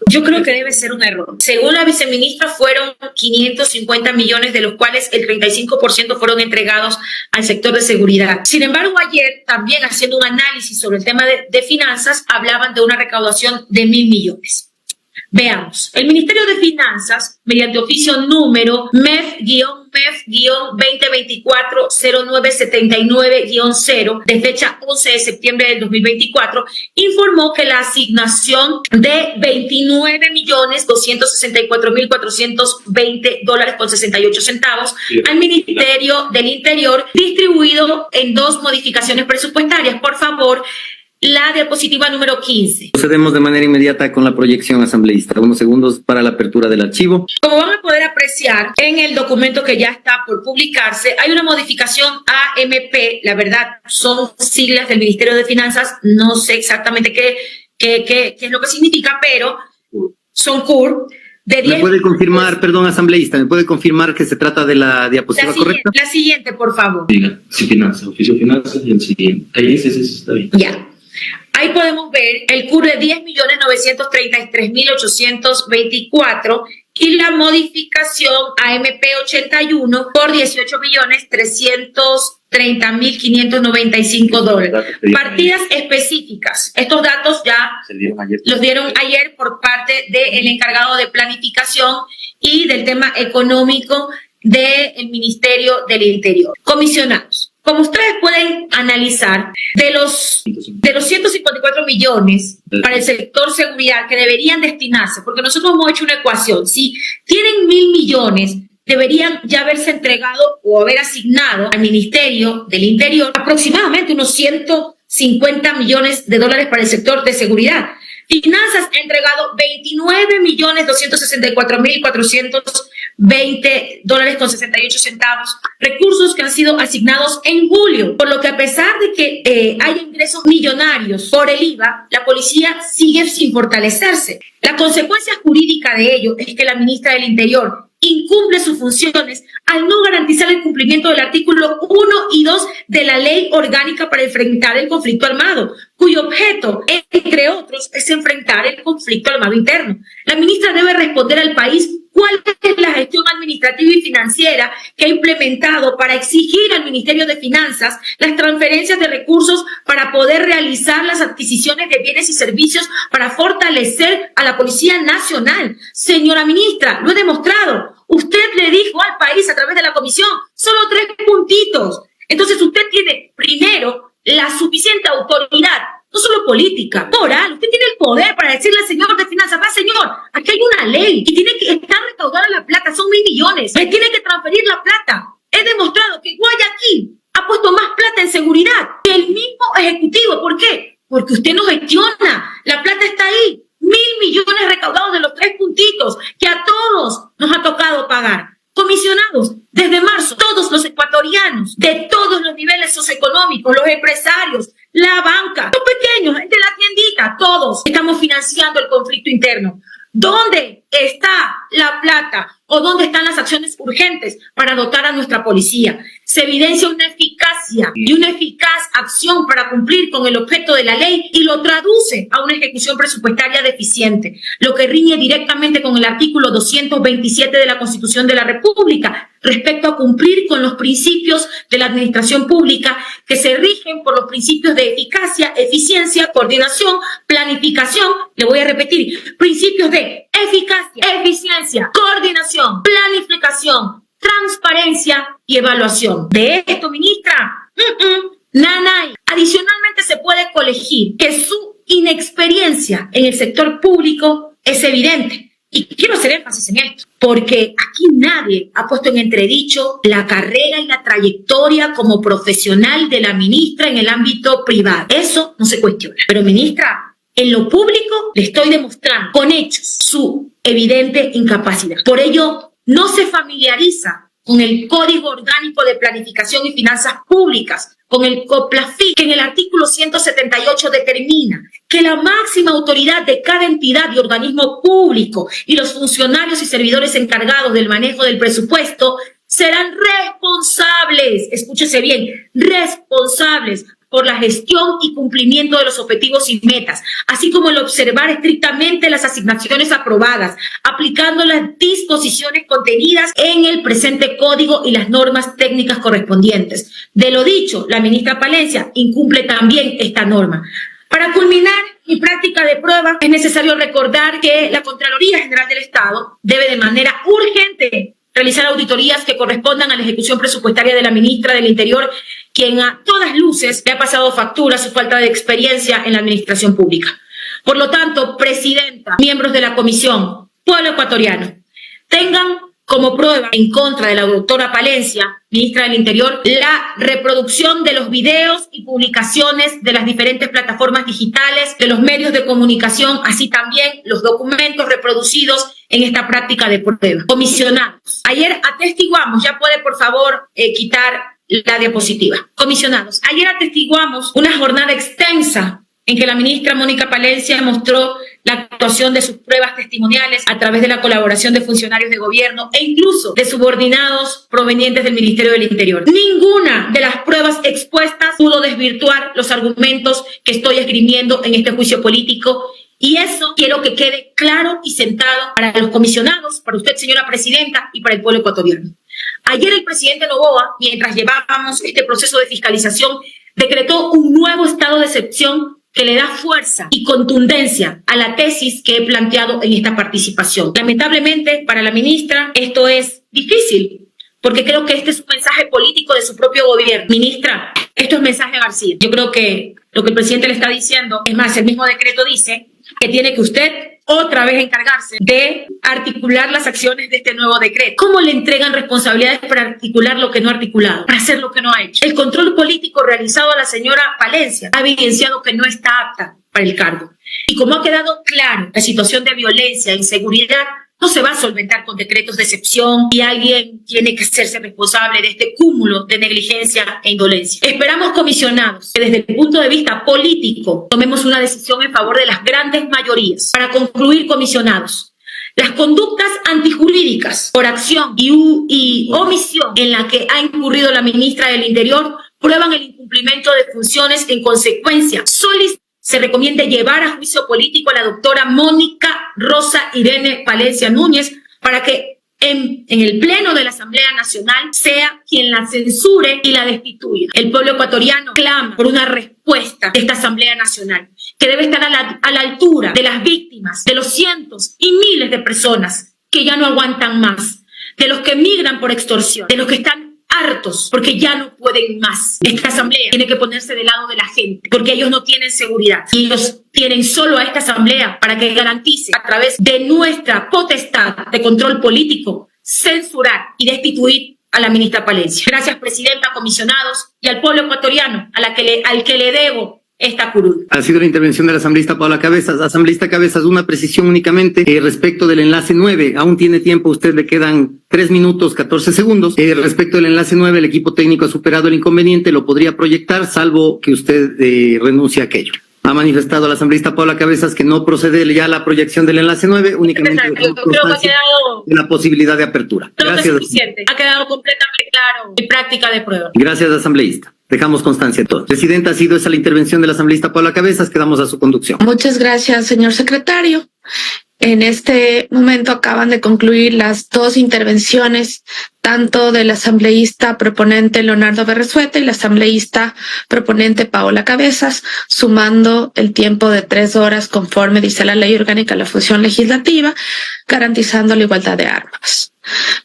Yo creo que debe ser un error. Según la viceministra, fueron 550 millones, de los cuales el 35% fueron entregados al sector de seguridad. Sin embargo, ayer, también haciendo un análisis sobre el tema de finanzas, hablaban de una recaudación de 1.000 millones. Veamos, el Ministerio de Finanzas, mediante oficio número MEF-2024-0979-0 de fecha 11 de septiembre del 2024, informó que la asignación de 29.264.420 dólares con 68 centavos al Ministerio del Interior, distribuido en 2 modificaciones presupuestarias. Por favor, la diapositiva número 15. Procedemos de manera inmediata con la proyección, asambleísta. Unos segundos para la apertura del archivo. Como van a poder apreciar en el documento que ya está por publicarse, hay una modificación AMP. La verdad, son siglas del Ministerio de Finanzas. No sé exactamente qué es lo que significa, pero son CUR. ¿Me puede confirmar, perdón, asambleísta, me puede confirmar que se trata de la diapositiva correcta? La siguiente, por favor. Diga, sí, finanzas, oficio de finanzas y el siguiente. Ahí ese está bien. Ya. Ahí podemos ver el CUR de 10.933.824 y la modificación AMP 81 por 18.330.595 dólares. Partidas específicas. Estos datos ya los dieron ayer por parte del encargado de planificación y del tema económico del Ministerio del Interior. Comisionados. Como ustedes pueden analizar, de los 154 millones para el sector seguridad que deberían destinarse, porque nosotros hemos hecho una ecuación, si tienen 1.000 millones, deberían ya haberse entregado o haber asignado al Ministerio del Interior aproximadamente unos 150 millones de dólares para el sector de seguridad. Finanzas ha entregado 29.264.420 dólares con 68 centavos, recursos que han sido asignados en julio, por lo que a pesar de que hay ingresos millonarios por el IVA, la policía sigue sin fortalecerse. La consecuencia jurídica de ello es que la ministra del Interior incumple sus funciones al no garantizar el cumplimiento del artículo 1 y 2 de la Ley Orgánica para enfrentar el conflicto armado, cuyo objeto, entre otros, es enfrentar el conflicto armado interno. La ministra debe responder al país cuál es la gestión administrativa y financiera que ha implementado para exigir al Ministerio de Finanzas las transferencias de recursos para poder realizar las adquisiciones de bienes y servicios para fortalecer a la Policía Nacional. Señora ministra, lo he demostrado. Usted le dijo al país a través de la comisión solo 3 puntitos. Entonces usted tiene primero la suficiente autoridad, no solo política, moral. Usted tiene el poder para decirle al señor de finanzas, va señor, aquí hay una ley y tiene que estar recaudada la plata, son 1.000 millones, me tiene que transferir la plata. He demostrado que Guayaquil ha puesto más plata en seguridad que el mismo Ejecutivo. ¿Por qué? Porque usted no gestiona, la plata está ahí, 1.000 millones recaudados de los 3 puntitos que a todos nos ha tocado pagar. Comisionados, desde marzo, todos los ecuatorianos, de todos los niveles socioeconómicos, los empresarios, la banca, los pequeños, de la tiendita, todos estamos financiando el conflicto interno. ¿Dónde está la plata o dónde están las acciones urgentes para dotar a nuestra policía? Se evidencia una eficacia y una eficaz acción para cumplir con el objeto de la ley y lo traduce a una ejecución presupuestaria deficiente, lo que riñe directamente con el artículo 227 de la Constitución de la República respecto a cumplir con los principios de la administración pública que se rigen por los principios de eficacia, eficiencia, coordinación, planificación. Le voy a repetir, principios de eficacia, eficiencia, coordinación, planificación, transparencia y evaluación. De esto, ministra, nanay. Adicionalmente se puede colegir que su inexperiencia en el sector público es evidente. Y quiero hacer énfasis en esto, porque aquí nadie ha puesto en entredicho la carrera y la trayectoria como profesional de la ministra en el ámbito privado. Eso no se cuestiona. Pero, ministra, en lo público le estoy demostrando con hechos su evidente incapacidad. Por ello, no se familiariza con el Código Orgánico de Planificación y Finanzas Públicas, con el COPLAFIC, que en el artículo 178 determina que la máxima autoridad de cada entidad y organismo público y los funcionarios y servidores encargados del manejo del presupuesto serán responsables, escúchese bien, responsables por la gestión y cumplimiento de los objetivos y metas, así como el observar estrictamente las asignaciones aprobadas, aplicando las disposiciones contenidas en el presente código y las normas técnicas correspondientes. De lo dicho, la ministra Palencia incumple también esta norma. Para culminar mi práctica de prueba, es necesario recordar que la Contraloría General del Estado debe de manera urgente realizar auditorías que correspondan a la ejecución presupuestaria de la ministra del Interior, quien a todas luces le ha pasado factura su falta de experiencia en la administración pública. Por lo tanto, presidenta, miembros de la comisión, pueblo ecuatoriano, tengan como prueba en contra de la doctora Palencia, ministra del Interior, la reproducción de los videos y publicaciones de las diferentes plataformas digitales, de los medios de comunicación, así también los documentos reproducidos en esta práctica de prueba. Comisionados, ayer atestiguamos, ya puede por favor quitar la diapositiva. Comisionados, ayer atestiguamos una jornada extensa en que la ministra Mónica Palencia mostró la actuación de sus pruebas testimoniales a través de la colaboración de funcionarios de gobierno e incluso de subordinados provenientes del Ministerio del Interior. Ninguna de las pruebas expuestas pudo desvirtuar los argumentos que estoy esgrimiendo en este juicio político, y eso quiero que quede claro y sentado para los comisionados, para usted, señora presidenta, y para el pueblo ecuatoriano. Ayer el presidente Noboa, mientras llevábamos este proceso de fiscalización, decretó un nuevo estado de excepción que le da fuerza y contundencia a la tesis que he planteado en esta participación. Lamentablemente, para la ministra, esto es difícil, porque creo que este es un mensaje político de su propio gobierno. Ministra, esto es mensaje García. Yo creo que lo que el presidente le está diciendo, es más, el mismo decreto dice que tiene que usted otra vez encargarse de articular las acciones de este nuevo decreto. ¿Cómo le entregan responsabilidades para articular lo que no ha articulado, para hacer lo que no ha hecho? El control político realizado a la señora Palencia ha evidenciado que no está apta para el cargo. Y como ha quedado claro, la situación de violencia e inseguridad no se va a solventar con decretos de excepción y alguien tiene que hacerse responsable de este cúmulo de negligencia e indolencia. Esperamos, comisionados, que desde el punto de vista político tomemos una decisión en favor de las grandes mayorías. Para concluir, comisionados, las conductas antijurídicas por acción y omisión en la que ha incurrido la ministra del Interior prueban el incumplimiento de funciones. En consecuencia, se recomienda llevar a juicio político a la doctora Mónica Rosa Irene Palencia Núñez para que en el Pleno de la Asamblea Nacional sea quien la censure y la destituya. El pueblo ecuatoriano clama por una respuesta de esta Asamblea Nacional que debe estar a la altura de las víctimas, de los cientos y miles de personas que ya no aguantan más, de los que migran por extorsión, de los que están hartos, porque ya no pueden más. Esta asamblea tiene que ponerse del lado de la gente, porque ellos no tienen seguridad. Y ellos tienen solo a esta asamblea para que garantice, a través de nuestra potestad de control político, censurar y destituir a la ministra Palencia. Gracias, presidenta, comisionados y al pueblo ecuatoriano al que le debo esta curul. Ha sido la intervención de la asambleísta Paula Cabezas. Asambleísta Cabezas, una precisión únicamente respecto del enlace 9. Aún tiene tiempo, usted le quedan 3 minutos 14 segundos. Respecto del enlace 9, el equipo técnico ha superado el inconveniente, lo podría proyectar, salvo que usted renuncie a aquello. Ha manifestado la asambleísta Paula Cabezas que no procede ya a la proyección del enlace 9, únicamente creo que ha quedado de la posibilidad de apertura. Gracias. Suficiente. Ha quedado completamente claro y práctica de prueba. Gracias, asambleísta. Dejamos constancia de todo. Presidenta, ha sido esa la intervención de la asambleísta Paula Cabezas. Quedamos a su conducción. Muchas gracias, señor secretario. En este momento acaban de concluir las 2 intervenciones, tanto del asambleísta proponente Leonardo Berresueta y la asambleísta proponente Paola Cabezas, sumando el tiempo de 3 horas conforme dice la Ley Orgánica de la Función Legislativa, garantizando la igualdad de armas.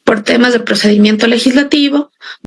Por temas de procedimiento legislativo,